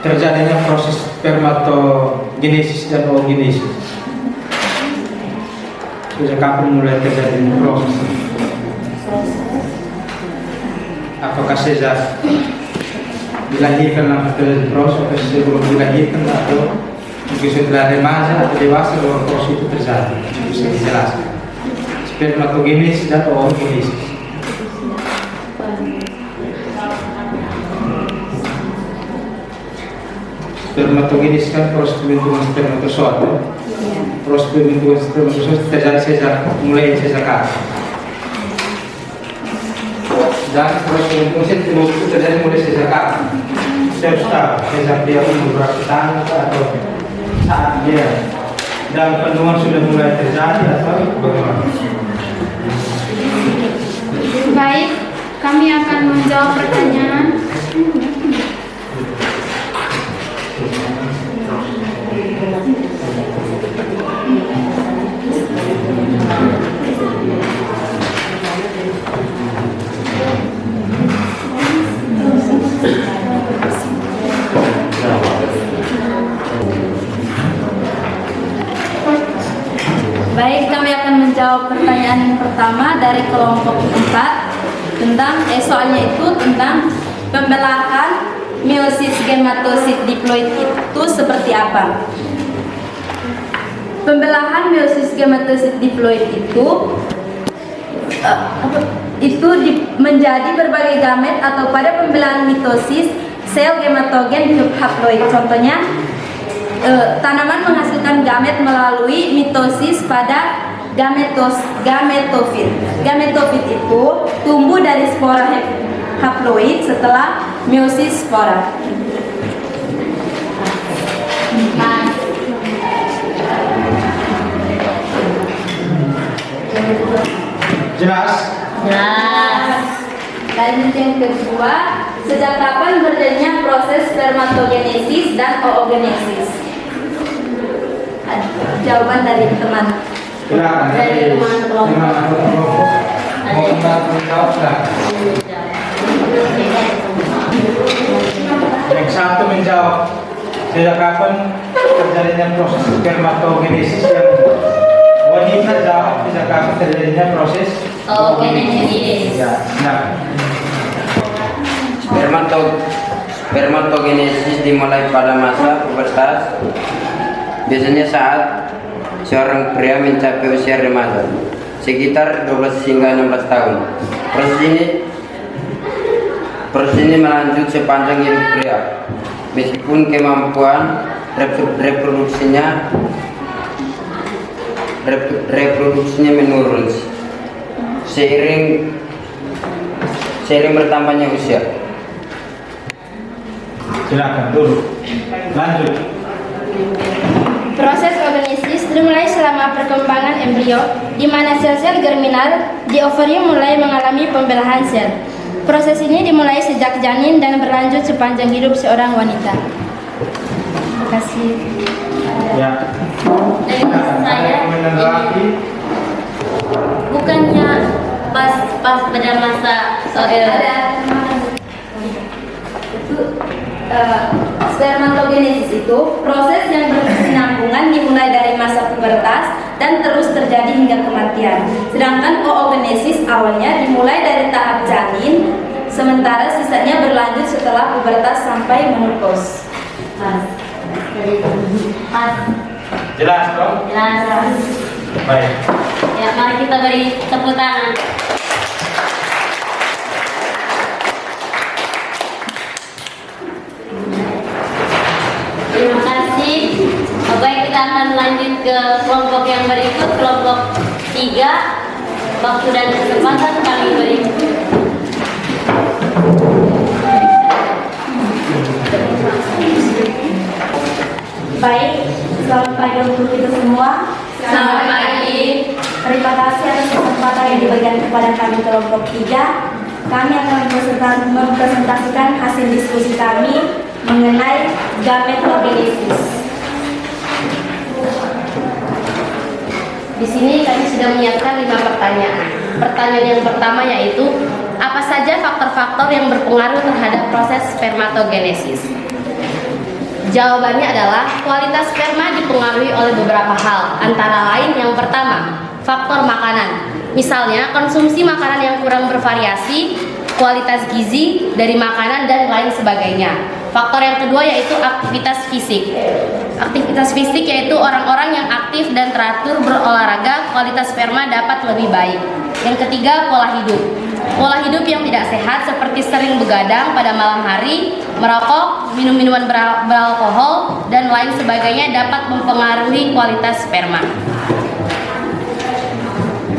[SPEAKER 3] terjadinya proses spermatogenesis dan oogenesis? Sejak kapan mulai terjadi proses? Apakah sejak dilahirkan langsung terjadi proses, atau sebelum dilahirkan, atau mungkin setelah remaja atau dewasa baru proses itu terjadi? Bisa dijelaskan. Spermatogenesis dan oogenesis. Spermatogenesis kan proses pembentukan spermatozoa. Proses pembentukan spermatozoa terjadi sejak kapan? Dan proses pembentukan itu terjadi mulai sejak kapan? Saya harus tahu sejak dia umur berapa tahun atau saat dia dalam kandungan sudah mulai terjadi atau bagaimana?
[SPEAKER 4] Baik, kami akan menjawab pertanyaan.
[SPEAKER 2] Baik, kami akan menjawab pertanyaan yang pertama dari kelompok 4 tentang soalnya itu tentang pembelahan meiosis gametosit diploid itu seperti apa. Pembelahan meiosis gametosit diploid itu menjadi berbagai gamet atau pada pembelahan mitosis sel gematogen haploid. Contohnya tanaman menghasilkan gamet melalui mitosis pada gametofit. Gametofit itu tumbuh dari spora haploid setelah meiosis spora.
[SPEAKER 3] Jelas?
[SPEAKER 2] Jelas. Lanjut yang kedua, sejak kapan terjadinya proses spermatogenesis dan oogenesis? Jawaban dari teman.
[SPEAKER 3] Silakan
[SPEAKER 10] Dari teman kelompok.
[SPEAKER 3] Mau menjawab silakan. Yang satu menjawab sejak kapan terjadinya proses spermatogenesis, yang wanita jawab sejak kapan terjadinya proses
[SPEAKER 10] Oogenesis.
[SPEAKER 3] Ya, nah.
[SPEAKER 1] Spermatogenesis dimulai pada masa pubertas, biasanya saat seorang pria mencapai usia remaja, sekitar 12 hingga 16 tahun. Proses ini melanjut sepanjang hidup pria, meskipun kemampuan reproduksinya menurun seiring bertambahnya usia.
[SPEAKER 3] Silakan dulu. Lanjut.
[SPEAKER 2] Proses oogenesis
[SPEAKER 4] dimulai selama perkembangan embrio, di mana sel-sel germinal di ovarium mulai mengalami pembelahan sel. Proses ini dimulai sejak janin dan berlanjut sepanjang hidup seorang wanita. Terima kasih.
[SPEAKER 3] Ya.
[SPEAKER 10] Saya
[SPEAKER 3] Menanggapi.
[SPEAKER 10] bukannya pas pada masa
[SPEAKER 2] Spermatogenesis itu proses yang berkesinambungan dimulai dari masa pubertas dan terus terjadi hingga kematian. Sedangkan oogenesis awalnya dimulai dari tahap janin, sementara sisanya berlanjut setelah pubertas sampai menopause.
[SPEAKER 3] Jelas dong?
[SPEAKER 10] jelas.
[SPEAKER 3] Baik.
[SPEAKER 10] Ya, mari kita beri tepuk tangan. Terima kasih. Baik, kita akan lanjut ke kelompok yang berikut, kelompok 3. Waktu dan kesempatan kami beri.
[SPEAKER 4] Baik, selamat pagi untuk kita semua.
[SPEAKER 2] Selamat pagi.
[SPEAKER 4] Terima kasih atas kesempatan yang diberikan kepada kami kelompok 3. Kami akan mempresentasikan hasil diskusi kami mengenai gametogenesis.
[SPEAKER 10] Di sini kami sudah menyiapkan 5 pertanyaan. Pertanyaan yang pertama yaitu, apa saja faktor-faktor yang berpengaruh terhadap proses spermatogenesis? Jawabannya adalah kualitas sperma dipengaruhi oleh beberapa hal, antara lain yang pertama, faktor makanan. Misalnya konsumsi makanan yang kurang bervariasi, kualitas gizi dari makanan dan lain sebagainya. Faktor yang kedua yaitu aktivitas fisik. Aktivitas fisik yaitu orang-orang yang aktif dan teratur berolahraga, kualitas sperma dapat lebih baik. Yang ketiga, pola hidup. Pola hidup yang tidak sehat seperti sering begadang pada malam hari, merokok, minum minuman beralkohol, dan lain sebagainya dapat mempengaruhi kualitas sperma.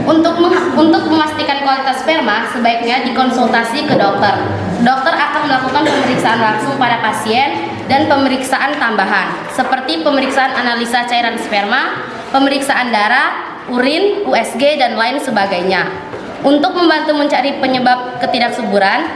[SPEAKER 10] Untuk memastikan kualitas sperma, sebaiknya dikonsultasi ke dokter. Dokter akan melakukan pemeriksaan langsung pada pasien dan pemeriksaan tambahan, seperti pemeriksaan analisa cairan sperma, pemeriksaan darah, urin, USG, dan lain sebagainya. Untuk membantu mencari penyebab ketidaksuburan,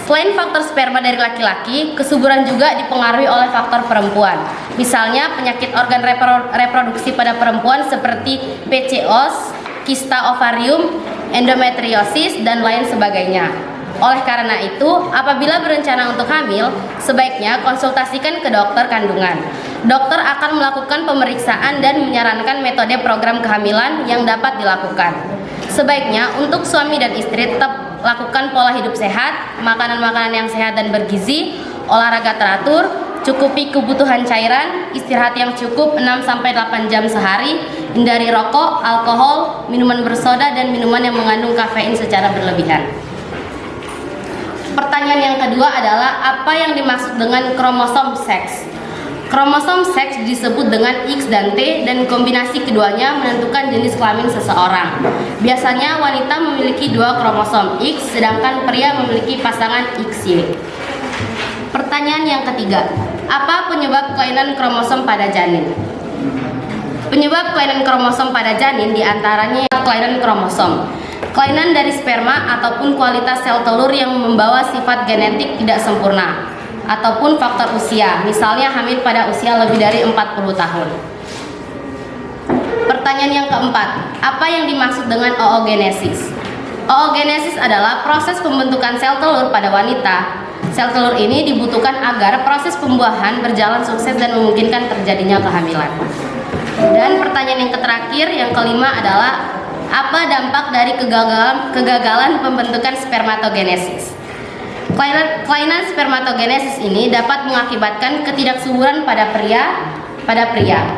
[SPEAKER 10] selain faktor sperma dari laki-laki, kesuburan juga dipengaruhi oleh faktor perempuan. Misalnya penyakit organ reproduksi pada perempuan seperti PCOS, kista ovarium, endometriosis, dan lain sebagainya. Oleh karena itu, apabila berencana untuk hamil, sebaiknya konsultasikan ke dokter kandungan. Dokter akan melakukan pemeriksaan dan menyarankan metode program kehamilan yang dapat dilakukan. Sebaiknya untuk suami dan istri tetap lakukan pola hidup sehat, makanan-makanan yang sehat dan bergizi, olahraga teratur, cukupi kebutuhan cairan, istirahat yang cukup 6-8 jam sehari, hindari rokok, alkohol, minuman bersoda, dan minuman yang mengandung kafein secara berlebihan. Pertanyaan yang kedua adalah, apa yang dimaksud dengan kromosom seks? Kromosom seks disebut dengan X dan T, dan kombinasi keduanya menentukan jenis kelamin seseorang. Biasanya wanita memiliki 2 kromosom X, sedangkan pria memiliki pasangan XY. Pertanyaan yang ketiga, apa penyebab kelainan kromosom pada janin? Penyebab kelainan kromosom pada janin diantaranya kelainan kromosom, kelainan dari sperma ataupun kualitas sel telur yang membawa sifat genetik tidak sempurna, ataupun faktor usia, misalnya hamil pada usia lebih dari 40 tahun. Pertanyaan yang keempat, apa yang dimaksud dengan oogenesis? Oogenesis adalah proses pembentukan sel telur pada wanita. Sel telur ini dibutuhkan agar proses pembuahan berjalan sukses dan memungkinkan terjadinya kehamilan. Dan pertanyaan yang terakhir, yang kelima adalah, apa dampak dari kegagalan pembentukan spermatogenesis? Kelainan spermatogenesis ini dapat mengakibatkan ketidaksuburan pada pria.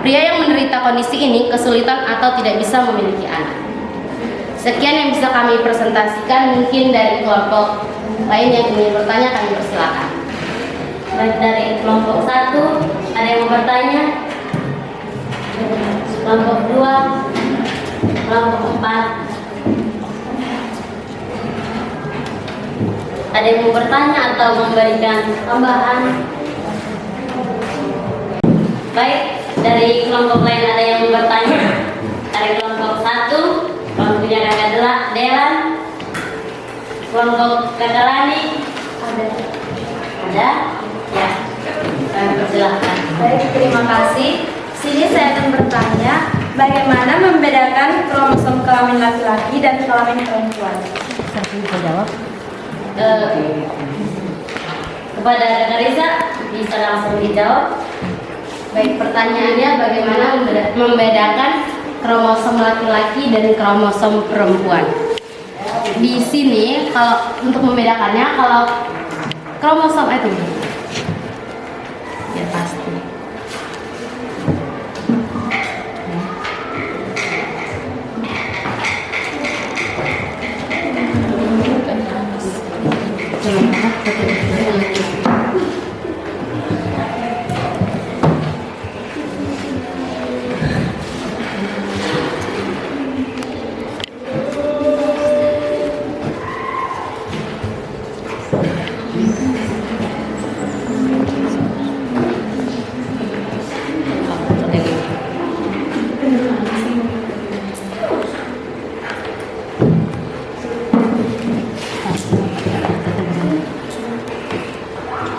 [SPEAKER 10] Pria yang menderita kondisi ini kesulitan atau tidak bisa memiliki anak. Sekian yang bisa kami presentasikan. Mungkin dari kelompok lain yang ingin bertanya, kami persilakan. Baik, dari kelompok 1 ada yang mau bertanya? Kelompok 2, kelompok 4. Ada yang mau bertanya atau memberikan tambahan? Baik, Dari kelompok lain ada yang bertanya? Dari kelompok 1, kelompoknya Kakak Delan, kelompok Kakak Lani. Ada? Ya. Kami persilahkan.
[SPEAKER 4] Baik, terima kasih. Sini saya akan bertanya, bagaimana membedakan kromosom kelamin laki-laki dan kelamin perempuan?
[SPEAKER 10] Kepada Kakak Risa bisa langsung dijawab. Baik, pertanyaannya bagaimana membedakan kromosom laki-laki dan kromosom perempuan. Di sini kalau untuk membedakannya, kalau kromosom itu ya pasti.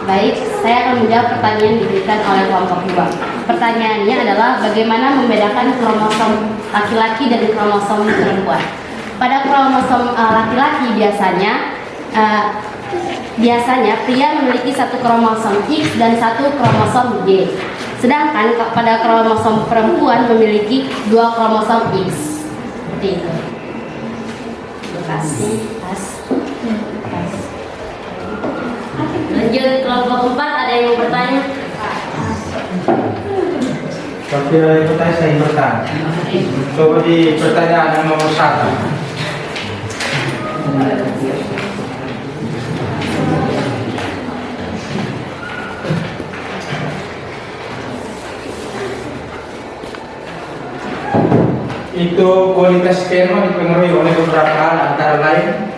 [SPEAKER 10] Baik, saya akan menjawab pertanyaan diberikan oleh kelompok 2. Pertanyaannya adalah bagaimana membedakan kromosom laki-laki dan kromosom perempuan. Pada kromosom laki-laki biasanya pria memiliki satu kromosom X dan satu kromosom Y. Sedangkan pada kromosom perempuan memiliki 2 kromosom X. Seperti itu. Terima kasih. Lanjut kelompok 4, ada yang mau bertanya?
[SPEAKER 3] Tapi ada yang bertanya, saya ingin bertanya. Coba di pertanyaan nomor 1. Itu kualitas sperma dipengaruhi oleh beberapa hal, antara lain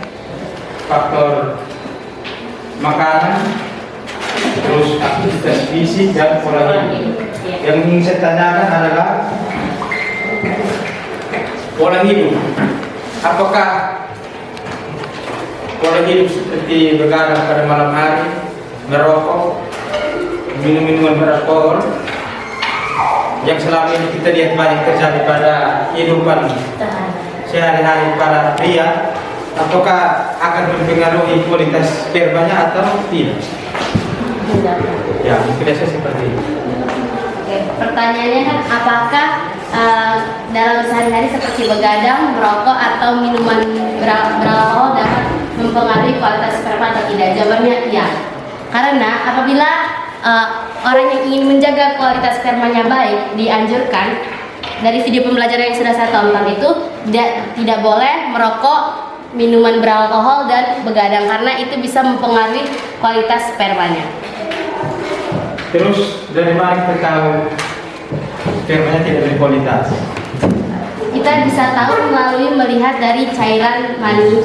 [SPEAKER 3] faktor makanan, terus aktivitas fisik dan pola hidup. Yang ingin saya tanyakan adalah pola hidup. Apakah pola hidup seperti begadang pada malam hari, merokok, minum minuman beralkohol, yang selama ini kita lihat banyak terjadi pada kehidupan sehari-hari para pria, apakah akan mempengaruhi kualitas spermanya atau tidak? Ya, mungkin saya seperti itu.
[SPEAKER 10] Oke, pertanyaannya kan apakah dalam sehari-hari seperti begadang, merokok atau minuman beralkohol dapat mempengaruhi kualitas sperma atau tidak? Jawabannya iya. Karena apabila orang yang ingin menjaga kualitas spermanya baik, dianjurkan dari video pembelajaran yang sudah saya tonton itu tidak boleh merokok, minuman beralkohol dan begadang karena itu bisa mempengaruhi kualitas spermanya.
[SPEAKER 3] Terus dari mana kita tahu spermanya tidak berkualitas?
[SPEAKER 10] Kita bisa tahu melalui melihat dari cairan mani,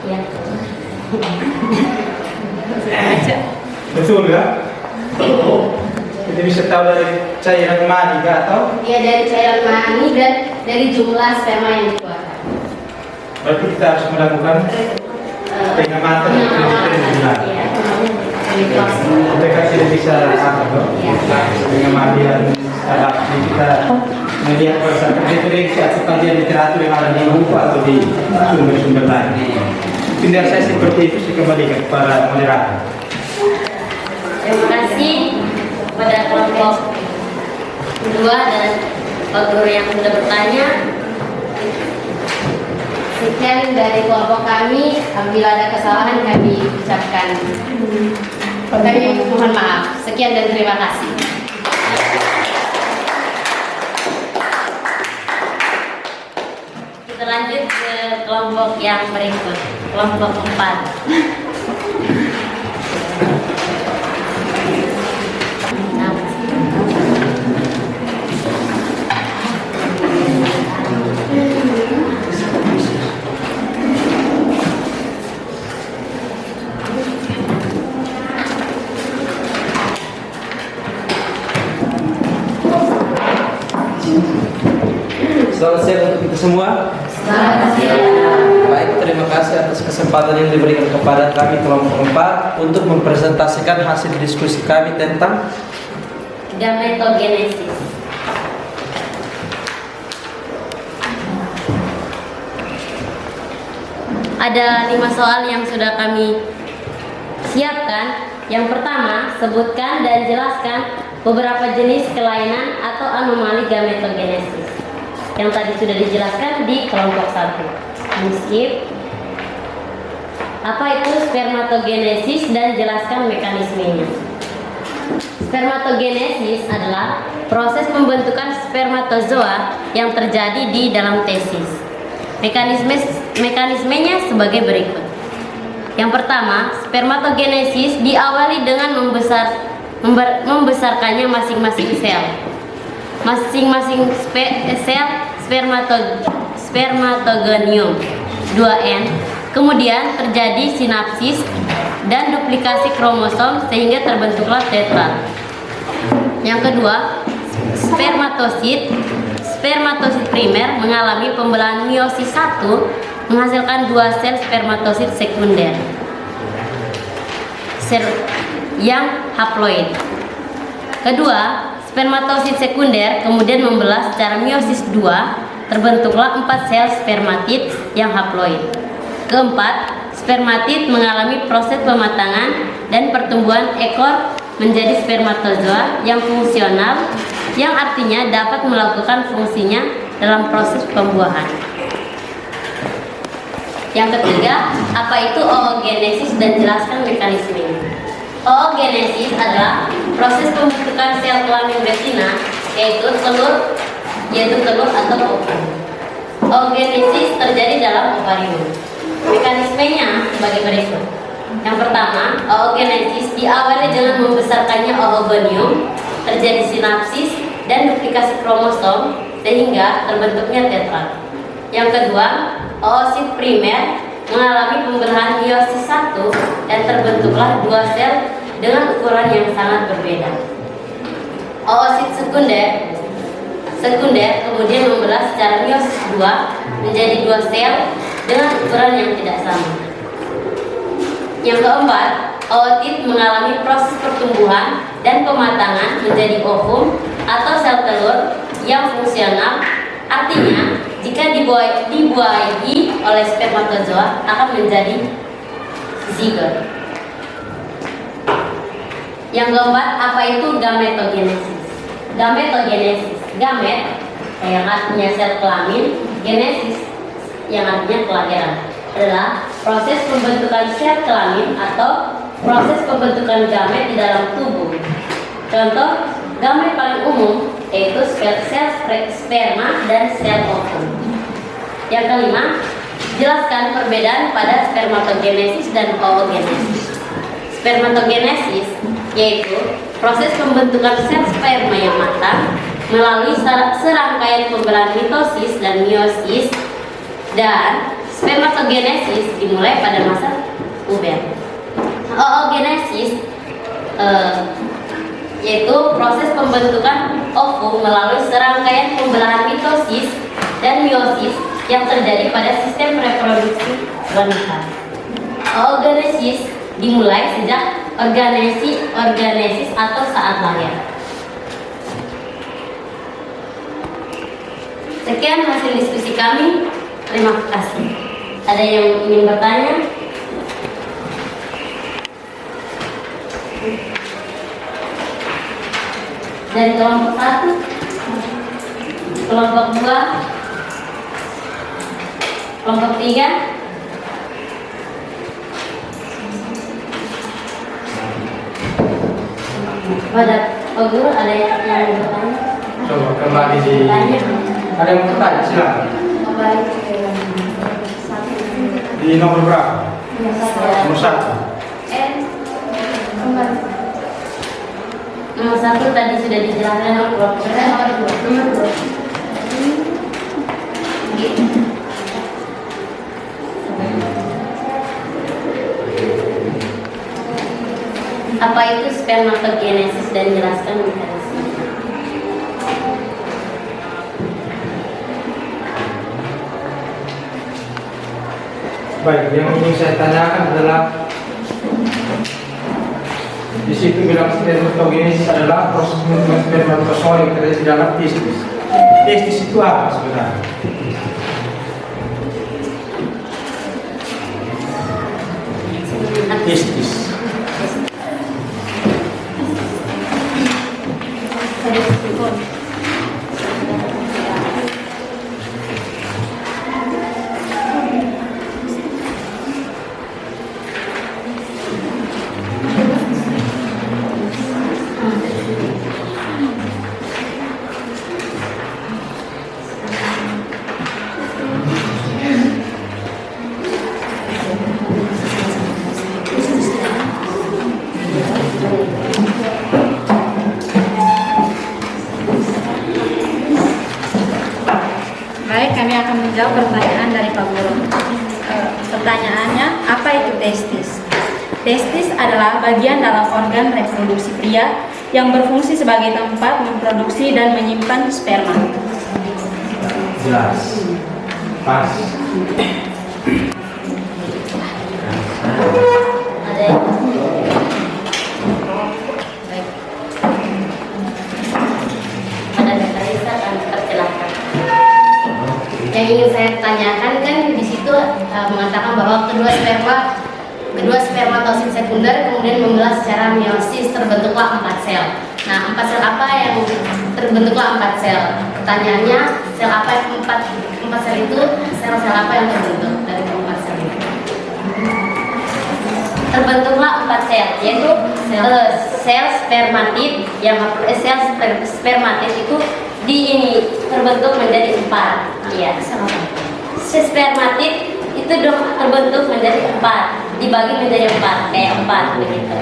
[SPEAKER 10] ya.
[SPEAKER 3] Betul ya? Kita bisa tahu dari cairan mani atau?
[SPEAKER 10] Ya, dari cairan mani dan dari jumlah sperma yang dikeluarkan.
[SPEAKER 3] Berarti kita harus melakukan pengamatan bulan. Mereka tidak bisa pengamatan adaptasi kita melihat berdasarkan referensi atau kajian literatur yang ada di buku atau di sumber-sumber lain. Tidak saya seperti itu, saya kembalikan kepada moderator.
[SPEAKER 10] Terima kasih kepada kelompok 2 dan Pak Guru yang sudah bertanya. Sekian dari kelompok kami. Apabila ada kesalahan kami ucapkan, kami mohon maaf. Sekian dan terima kasih. Kita lanjut ke kelompok yang berikut, kelompok 4.
[SPEAKER 11] Selamat siang untuk kita semua. Baik, terima kasih atas kesempatan yang diberikan kepada kami kelompok 4 untuk mempresentasikan hasil diskusi kami tentang
[SPEAKER 10] gametogenesis. Ada 5 soal yang sudah kami siapkan. Yang pertama, sebutkan dan jelaskan beberapa jenis kelainan atau anomali gametogenesis. Yang tadi sudah dijelaskan di kelompok 1. Skip. Apa itu spermatogenesis dan jelaskan mekanismenya. Spermatogenesis adalah proses pembentukan spermatozoa yang terjadi di dalam tesis. Mekanismenya sebagai berikut. Yang pertama, spermatogenesis diawali dengan membesarkannya masing-masing sel. Masing-masing sel spermatogonium 2N. Kemudian terjadi sinapsis dan duplikasi kromosom sehingga terbentuklah tetra. Yang kedua, spermatosit primer mengalami pembelahan meiosis 1 menghasilkan 2 sel spermatosit sekunder yang haploid. Kedua, spermatosit sekunder kemudian membelah secara meiosis 2, terbentuklah 4 sel spermatid yang haploid. Keempat, spermatid mengalami proses pematangan dan pertumbuhan ekor menjadi spermatozoa yang fungsional, yang artinya dapat melakukan fungsinya dalam proses pembuahan. Yang ketiga, apa itu oogenesis dan jelaskan mekanismenya. Oogenesis adalah proses pembentukan sel kelamin betina, yaitu telur atau ovum. Oogenesis terjadi dalam ovarium. Mekanismenya sebagai berikut. Yang pertama, oogenesis diawali dengan membesarkannya oogonium, terjadi sinapsis dan duplikasi kromosom sehingga terbentuknya tetra. Yang kedua, oosit primer mengalami pembelahan meiosis 1 dan terbentuklah 2 sel dengan ukuran yang sangat berbeda. Oosit sekunder kemudian membelah secara meiosis 2 menjadi 2 sel dengan ukuran yang tidak sama. Yang keempat, ootit mengalami proses pertumbuhan dan pematangan menjadi ovum atau sel telur yang fungsional. Artinya, jika dibuahi oleh spermatozoa akan menjadi zigot. Yang keempat, apa itu gametogenesis? Gamet yang artinya sel kelamin, genesis yang artinya kelahiran, adalah proses pembentukan sel kelamin atau proses pembentukan gamet di dalam tubuh. Contoh gamet paling umum yaitu sel sperma dan sel ovum. Yang kelima, jelaskan perbedaan pada spermatogenesis dan oogenesis. Spermatogenesis yaitu proses pembentukan sel sperma yang matang melalui serangkaian pembelahan mitosis dan meiosis, dan spermatogenesis dimulai pada masa puber. Oogenesis yaitu proses pembentukan ovum melalui serangkaian pembelahan mitosis dan meiosis yang terjadi pada sistem reproduksi wanita. Oogenesis dimulai sejak organesis atau saat lahir. Sekian hasil diskusi kami. Terima kasih. Ada yang ingin bertanya? Dari kelompok 1, kelompok 2, kelompok 3. Pada guru ada yang bertanya?
[SPEAKER 3] Coba kembali di. Ada yang bertanya, silakan. Di nomor berapa? Nomor 1.
[SPEAKER 10] Nomor 1 tadi sudah dijelaskan. Nomor 2. Apa itu spermatogenesis dan jelaskan mekanisme.
[SPEAKER 3] Baik, yang ingin saya tanyakan adalah di situ bilang spermatogenesis adalah proses pembentukan spermatozoa yang terjadi di dalam testis. Testis itu apa sebenarnya? Testis.
[SPEAKER 4] Baik, kami akan menjawab pertanyaan dari Pak Guru. Pertanyaannya, apa itu testis? Testis adalah bagian dalam organ reproduksi pria yang berfungsi sebagai tempat memproduksi dan menyimpan sperma.
[SPEAKER 3] Jelas. Pas.
[SPEAKER 10] Ada yang baik. Ada Teresa akan persilahkan. Yang ingin saya tanyakan kan di situ mengatakan bahwa kedua spermatosit sekunder kemudian membelah secara meiosis, terbentuklah 4 sel. Nah, 4 sel apa yang terbentuklah 4 sel? Pertanyaannya, sel apa yang 4 sel itu, sel-sel apa yang terbentuk dari 4 sel itu? Terbentuklah 4 sel, yaitu sel spermatid yang sel spermatid itu di ini terbentuk menjadi 4. Iya, sel spermatid itu terbentuk menjadi 4, dibagi menjadi 4, kayak 4 begitu.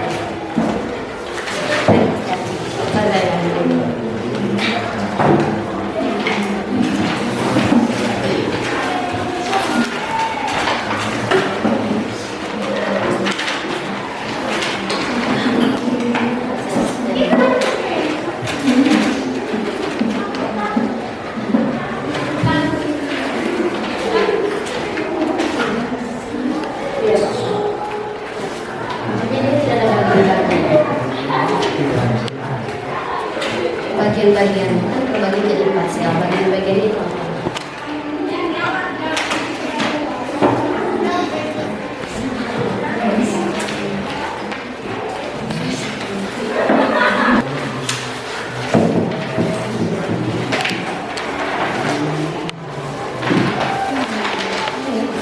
[SPEAKER 10] Bagian-bagian kan terbagi jadi 4 sel, bagian-bagian itu.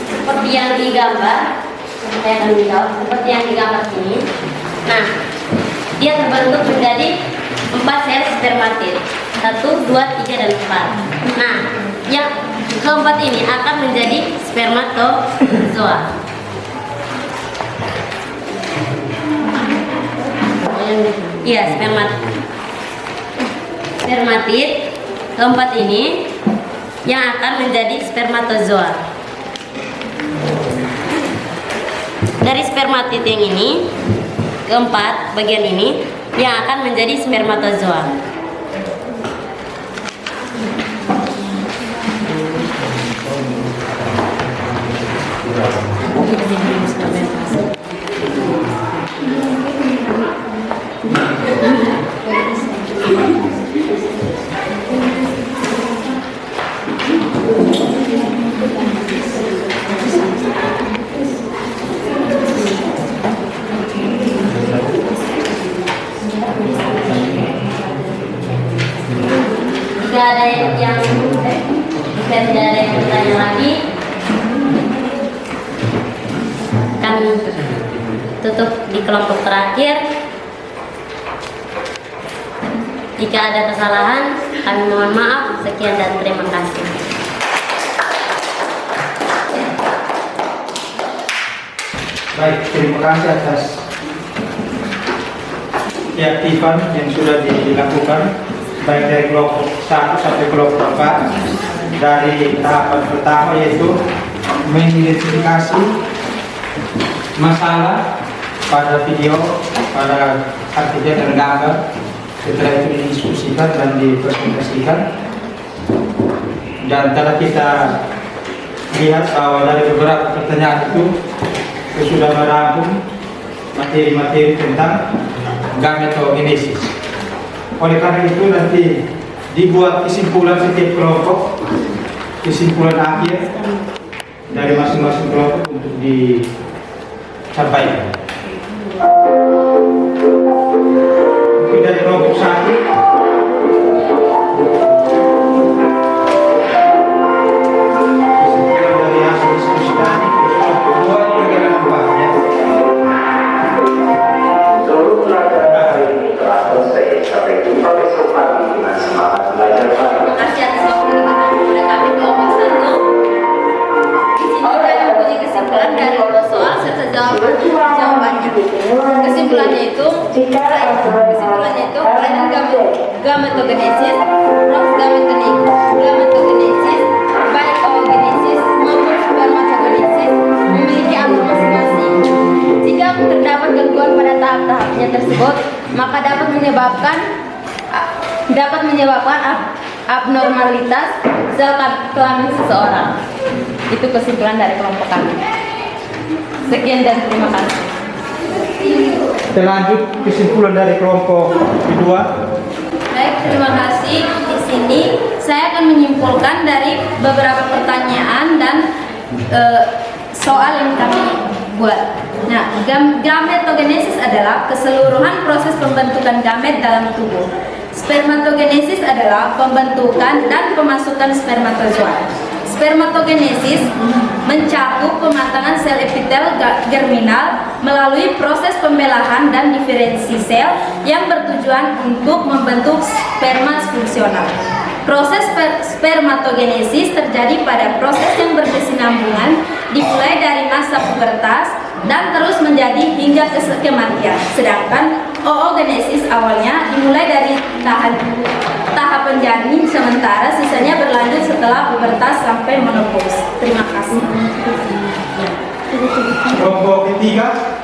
[SPEAKER 10] Seperti yang digambar, saya akan menjawab seperti yang digambar ini. Nah, dia terbentuk menjadi 4 sel spermatid, 1, 2, 3, dan 4. Nah, yang keempat ini akan menjadi spermatozoa. Iya, spermatid keempat ini yang akan menjadi spermatozoa. Dari spermatid yang ini, keempat bagian ini yang akan menjadi spermatozoa. Jika ada yang tidak ada yang bertanya lagi, kami tutup di kelompok terakhir. Jika ada kesalahan, kami mohon maaf. Sekian dan terima kasih.
[SPEAKER 3] Baik, terima kasih atas keaktifan yang sudah dilakukan baik dari kelompok 1 sampai kelompok 4. Dari tahapan pertama yaitu mengidentifikasi masalah pada video, pada artikel dan gambar. Setelah itu didiskusikan dan dipresentasikan, dan telah kita lihat bahwa dari beberapa pertanyaan itu sudah merangkum materi-materi tentang gametogenesis. Oleh karena itu nanti dibuat kesimpulan setiap kelompok, kesimpulan akhir dari masing-masing kelompok untuk disampaikan. Mungkin dari kelompok 1.
[SPEAKER 2] Kesimpulannya itu kelainan gametogenesis, gametogenesis, baik oogenesis maupun spermatogenesis memiliki alur masing-masing. Jika terdapat gangguan pada tahap-tahapnya tersebut, maka dapat menyebabkan abnormalitas sel kelamin seseorang. Itu kesimpulan dari kelompok kami. Sekian dan terima kasih.
[SPEAKER 3] Kita lanjut kesimpulan dari kelompok kedua.
[SPEAKER 10] Baik, terima kasih. Di sini saya akan menyimpulkan dari beberapa pertanyaan dan soal yang kami buat. Nah, gametogenesis adalah keseluruhan proses pembentukan gamet dalam tubuh. Spermatogenesis adalah pembentukan dan pemasukan spermatozoa. Spermatogenesis mencakup pematangan sel epitel germinal melalui proses pembelahan dan diferensi sel yang bertujuan untuk membentuk sperma fungsional. Proses spermatogenesis terjadi pada proses yang berkesinambungan dimulai dari masa pubertas dan terus menjadi hingga ke kematian. Sedangkan oogenesis awalnya dimulai dari tahapan janin, sementara sisanya berlanjut setelah pubertas sampai menopause. Terima kasih.
[SPEAKER 3] Kelompok ketiga.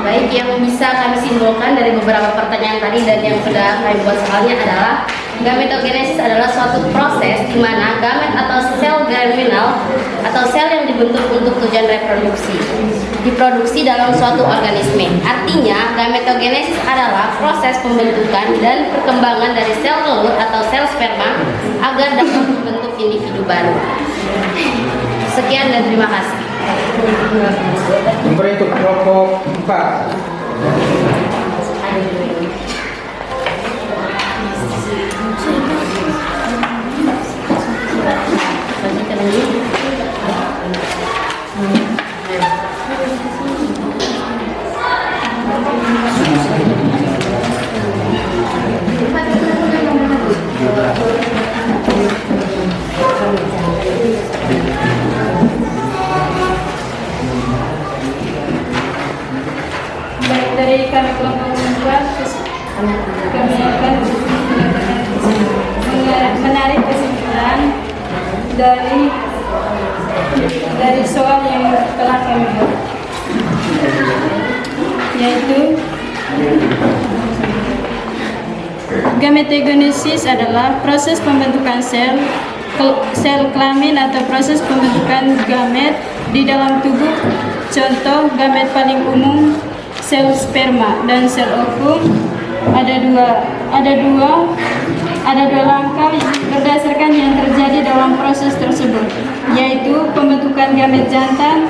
[SPEAKER 10] Baik, yang bisa kami simpulkan dari beberapa pertanyaan tadi dan yang sudah kami buat soalnya adalah gametogenesis adalah suatu proses di mana gamet atau sel germinal atau sel yang dibentuk untuk tujuan reproduksi diproduksi dalam suatu organisme. Artinya, gametogenesis adalah proses pembentukan dan perkembangan dari sel telur atau sel sperma agar dapat membentuk individu baru. Sekian dan terima kasih.
[SPEAKER 3] Berikut kelompok 4.
[SPEAKER 4] Baik, dari kami kelompok 2 kami akan menarik kesimpulan dari soal yang telah kami buat, yaitu gametogenesis adalah proses pembentukan sel kelamin atau proses pembentukan gamet di dalam tubuh. Contoh gamet paling umum sel sperma dan sel ovum. Ada dua langkah berdasarkan yang terjadi dalam proses tersebut, yaitu pembentukan gamet jantan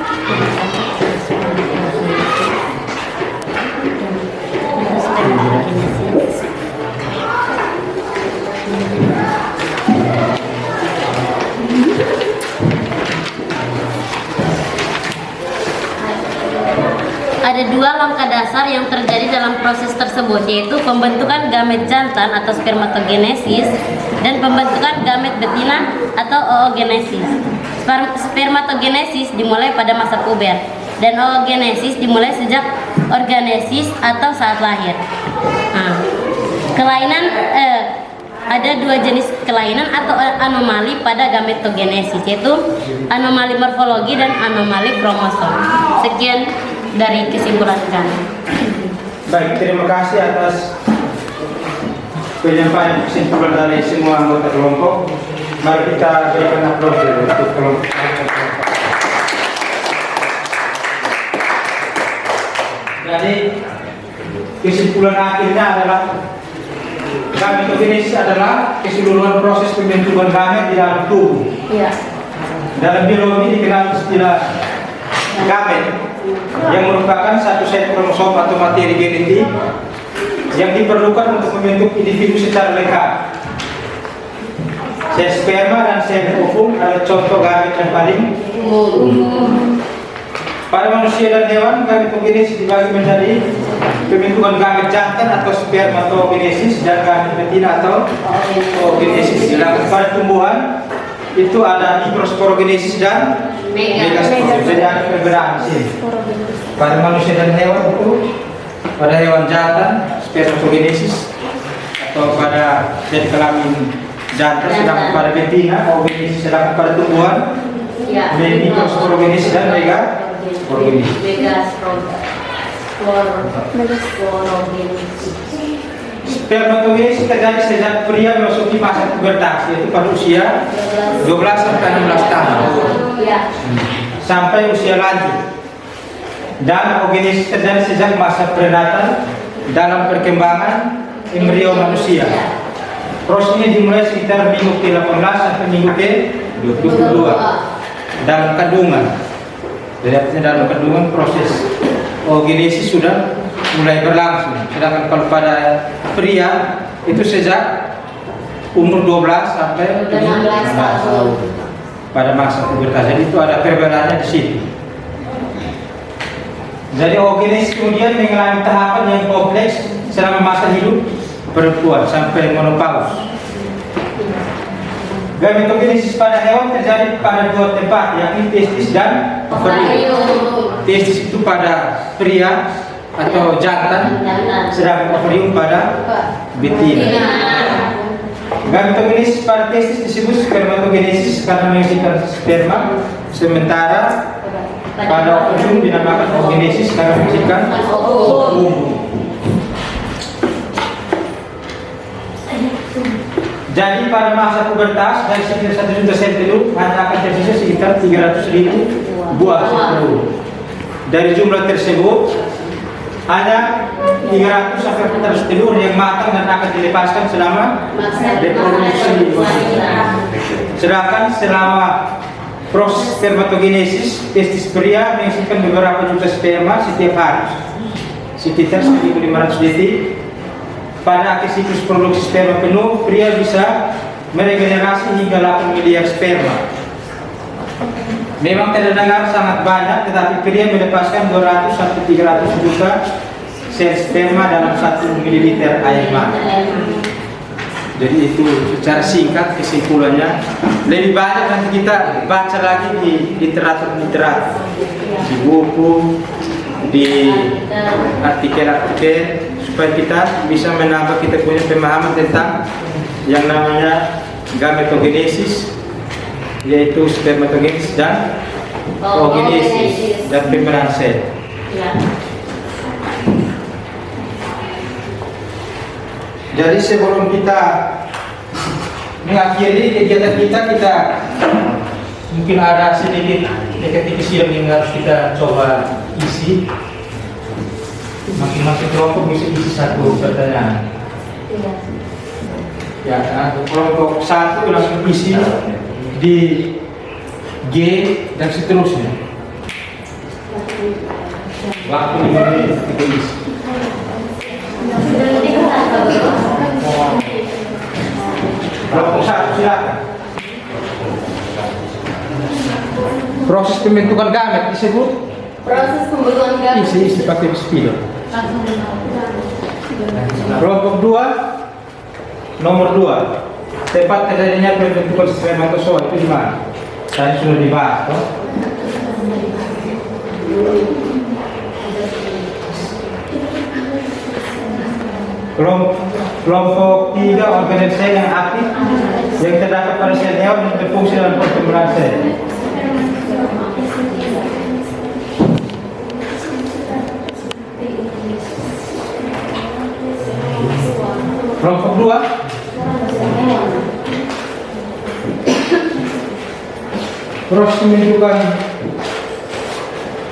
[SPEAKER 10] Ada dua langkah dasar yang terjadi dalam proses tersebut, yaitu pembentukan gamet jantan atau spermatogenesis dan pembentukan gamet betina atau oogenesis. Spermatogenesis dimulai pada masa puber dan oogenesis dimulai sejak organesis atau saat lahir. Ada dua jenis kelainan atau anomali pada gametogenesis, yaitu anomali morfologi dan anomali kromosom. Sekian dari kesimpulan kami.
[SPEAKER 3] Baik, terima kasih atas penyampaian kesimpulan dari semua anggota kelompok. Mari kita berikan aplaus dulu untuk kelompok. Jadi kesimpulan akhirnya adalah gametogenesis adalah keseluruhan proses pembentukan gamet di dalam tubuh. Dalam biologi dikenal istilah gamet yang merupakan satu set kromosom atau materi genetik yang diperlukan untuk membentuk individu secara lengkap. Sel sperma dan sel ovum adalah contoh gamet yang paling umum. Pada manusia dan hewan, gametogenesis dibagi menjadi pembentukan gamet jantan atau spermatogenesis dan gamet betina atau oogenesis. Sedangkan pada tumbuhan itu ada microsporogenesis dan megasporogenesis. Jadi ada perbedaan di sini. Pada manusia dan hewan itu pada hewan jantan spermatogenesis atau pada sel kelamin jantan, sedangkan pada betina oogenesis, sedangkan pada tumbuhan microsporogenesis dan megasporogenesis. Spermatogenesis terjadi sejak pria memasuki masa pubertas, yaitu pada usia 12 sampai 16 tahun sampai usia lanjut. Dan oogenesis terjadi sejak masa prenatal dalam perkembangan embrio manusia. Proses ini dimulai sekitar minggu ke-18 sampai minggu ke-22 dalam kandungan. Jadi artinya dalam kandungan proses oogenesis sudah mulai berlangsung. Sedangkan kalau pada pria itu sejak umur 12 sampai 16 tahun pada masa pubertas. Jadi itu ada perbedaannya di sini. Jadi oogenesis kemudian mengalami tahapan yang kompleks selama masa hidup perempuan sampai menopause. Gametogenesis pada hewan terjadi pada dua tempat, yakni testis dan ovarium. Testis itu pada pria atau jantan, sedangkan ovarium pada betina. Gametogenesis pada testis disebut spermatogenesis karena menghasilkan sperma, sementara pada ovarium dinamakan oogenesis karena menghasilkan ovum. Jadi pada masa pubertas dari sekitar 1 juta sel telur hanya akan tersisa sekitar 300.000 buah sel telur. Dari jumlah tersebut hanya 300 sampai 400 telur yang matang dan akan dilepaskan selama reproduksi. Sedangkan selama proses spermatogenesis, testis pria menghasilkan beberapa juta sperma setiap hari, sekitar 1.500 detik. Pada akhir siklus produksi sperma penuh, pria bisa meregenerasi hingga 8 miliar sperma. Memang terdengar sangat banyak, tetapi pria melepaskan 200 sampai 300 juta sel sperma dalam 1 ml air mata. Jadi itu secara singkat kesimpulannya. Lebih banyak nanti kita baca lagi di literatur, di buku, di artikel-artikel, supaya kita bisa menambah kita punya pemahaman tentang yang namanya gametogenesis, yaitu spermatogenesis dan oogenesis dan pemberan sel. Jadi sebelum kita mengakhiri kegiatan kita mungkin ada sedikit teka-teki yang harus kita coba isi. Masing-masing kelompok bisa isi satu pertanyaan. Ya, kelompok 1 langsung isi di G dan seterusnya. Waktu 5 menit kita isi. Kelompok 1 silakan. Proses pembentukan gamet disebut
[SPEAKER 2] proses pembentukan gamet.
[SPEAKER 3] Isi pakai spidol. Kelompok 2 nomor 2, tempat terjadinya pembentukan spermatozoa itu di mana? Tadi sudah dibahas, toh? Kelompok 3, organel sel yang aktif yang terdapat pada sel hewan dan berfungsi dalam perkembangan sel. Kelompok 2. Proses menunjukkan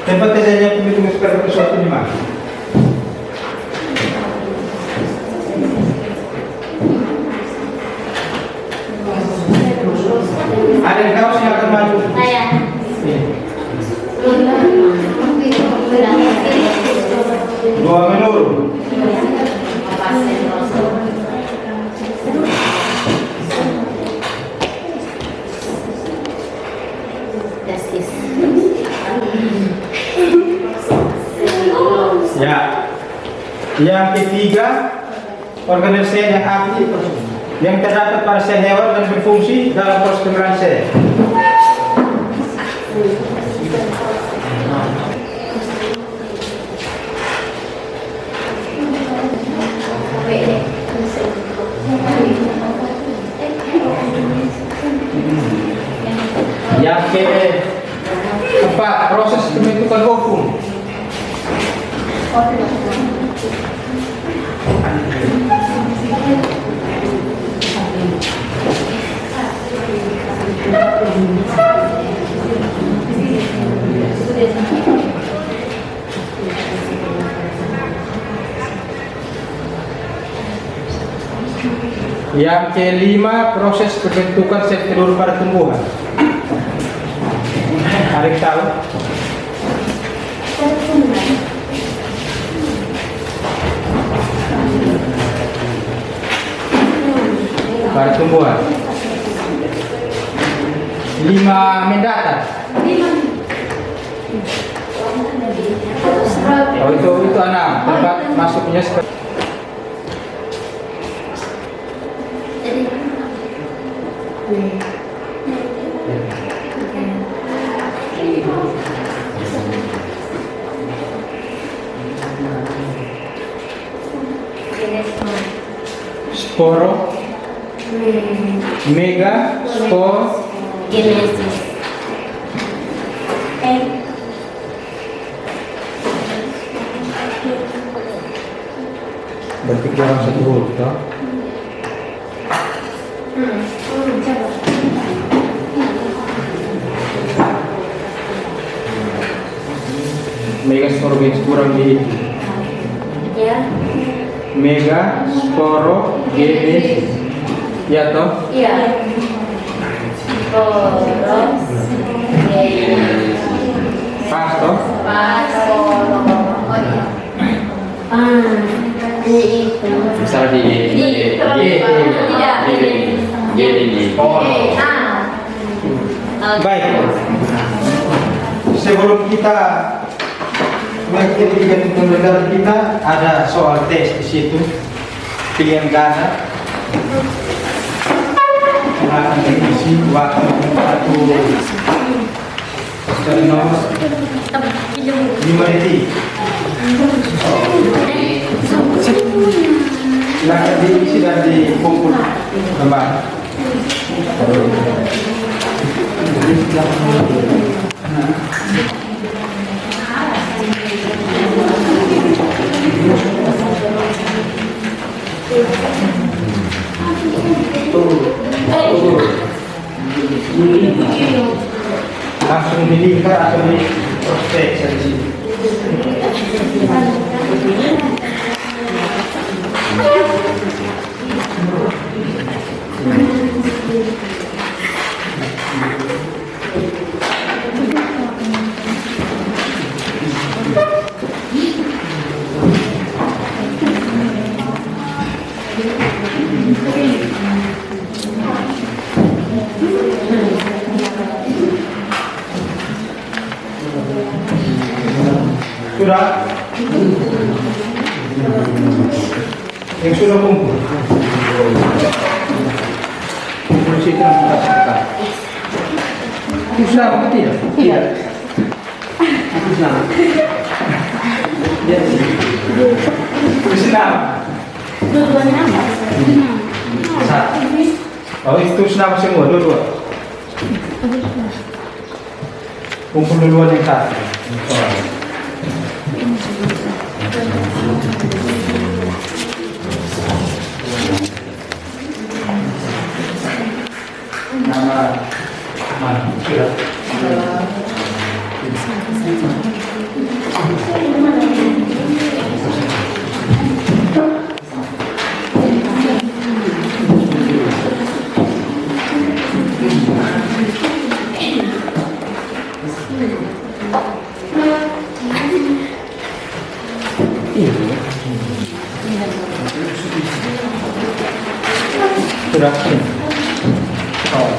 [SPEAKER 3] tempat terjadinya penghitungan sperma ke suatu di mana? Ada yang tahu, silakan maju.
[SPEAKER 10] Saya.
[SPEAKER 3] Ini. 2 menurut. Ya. Yang ketiga, organel sel yang aktif yang terdapat pada sel hewan dan berfungsi dalam proses pengembalian sel. Yang keempat, proses pembentukan ovum. Yang kelima, proses pembentukan sel telur pada tumbuhan. Ada yang tahu? Pada tumbuhan. 5 mendatar. Oh, itu 6 tempat masuknya seperti sporo, mega, spor,
[SPEAKER 10] Genesis.
[SPEAKER 3] berarti kurang satu huruf toh? Mega sporogenesis kurang di
[SPEAKER 10] Ya.
[SPEAKER 3] mega sporogenesis ya toh?
[SPEAKER 10] Iya. Poros.
[SPEAKER 3] Pas toh?
[SPEAKER 10] Ini itu.
[SPEAKER 1] Misal di
[SPEAKER 3] Baik. Sebelum kita mengikuti pembelajaran kita, ada soal tes di situ, pilihan ganda. Akan diisi waktu 5 detik. Silakan diisi dan dikumpul kembali. Langsung dilihat atau di prospek di sini. Sudah? Yang sudah kumpul? Kumpul situ nanti kita serta. Itu sudah apa tidak? Tidak. Itu sudah. Itu sudah.
[SPEAKER 10] Dua-duanya apa?
[SPEAKER 3] Satu. Oh itu sudah semua, dua-dua. Kumpul dua yang satu. Sudah. Oh.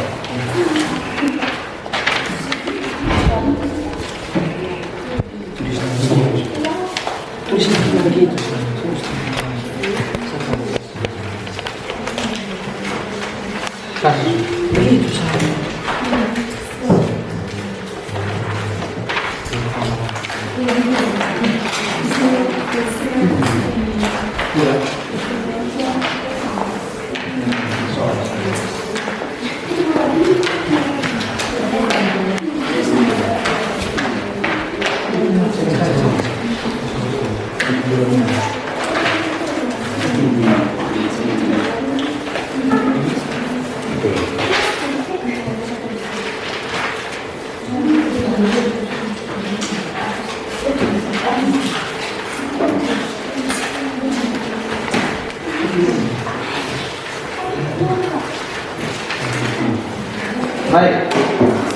[SPEAKER 3] Baik,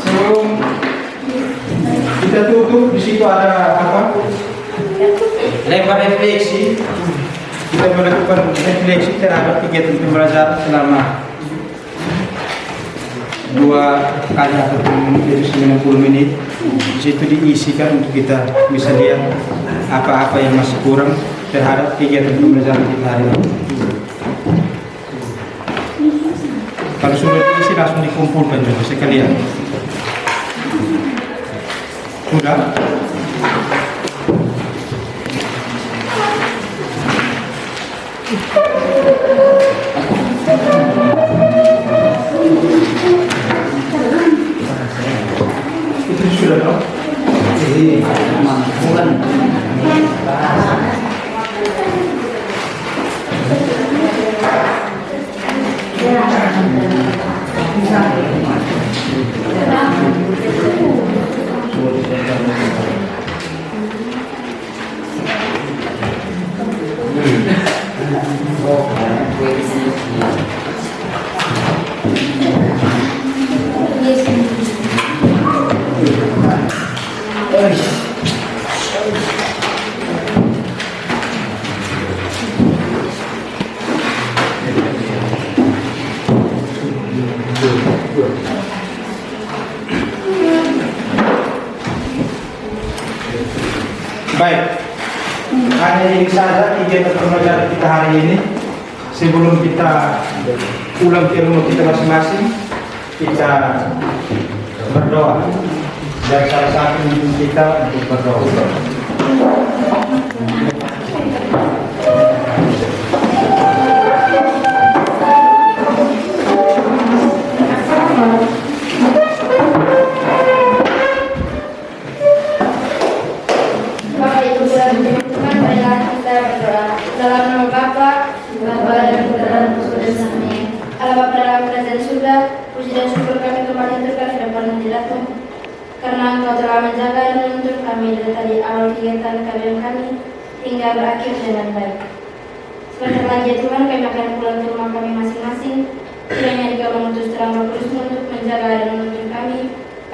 [SPEAKER 3] sebelum kita tutup, di situ ada apa? Lempar refleksi. Kita melakukan refleksi terhadap kegiatan pembelajaran selama 2 kali ataupun 90 menit. Di situ diisikan untuk kita bisa lihat apa-apa yang masih kurang terhadap kegiatan pembelajaran kita hari ini. Kalau sudah diisi langsung dikumpulkan juga sekalian. Sudah? Itu sudah dong? Bukan. Baik, hanya ini saja kegiatan pembelajaran kita hari ini. Sebelum kita pulang ke rumah kita masing-masing, kita berdoa. Dan salah satu kita untuk berdoa.
[SPEAKER 4] Karena Engkau telah menjaga dan menuntun kami dari awal kegiatan kalian kami hingga berakhir dengan baik. Sebentar lagi Tuhan, kami akan pulang ke rumah kami masing-masing. Kiranya Engkau mengutus terang Roh Kudus untuk menjaga dan menuntun kami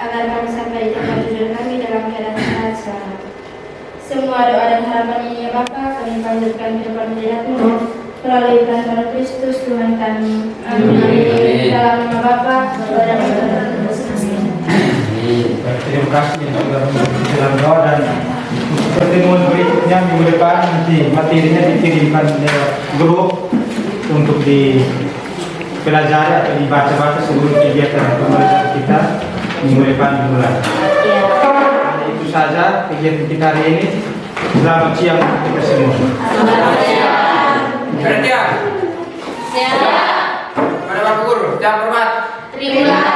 [SPEAKER 4] agar kami sampai di tempat tujuan kami dalam keadaan sehat selamat. Semua doa dan harapan ini ya Bapa, kami panjatkan di depan hadirat-Mu melalui Tuhan Kristus Tuhan kami. Amin. Dalam nama Bapa, Putra dan Roh Kudus.
[SPEAKER 3] Terima kasih yang sudah mengikuti dalam doa, dan pertemuan berikutnya minggu depan nanti materinya dikirimkan lewat grup untuk dipelajari atau dibaca-baca sebelum kegiatan pembelajaran kita minggu depan dimulai. Hanya itu saja kegiatan kita hari ini. Selamat siang untuk kita semua.
[SPEAKER 1] Selamat siang. Siap. Pada Bapak Guru, siap hormat.
[SPEAKER 10] Terima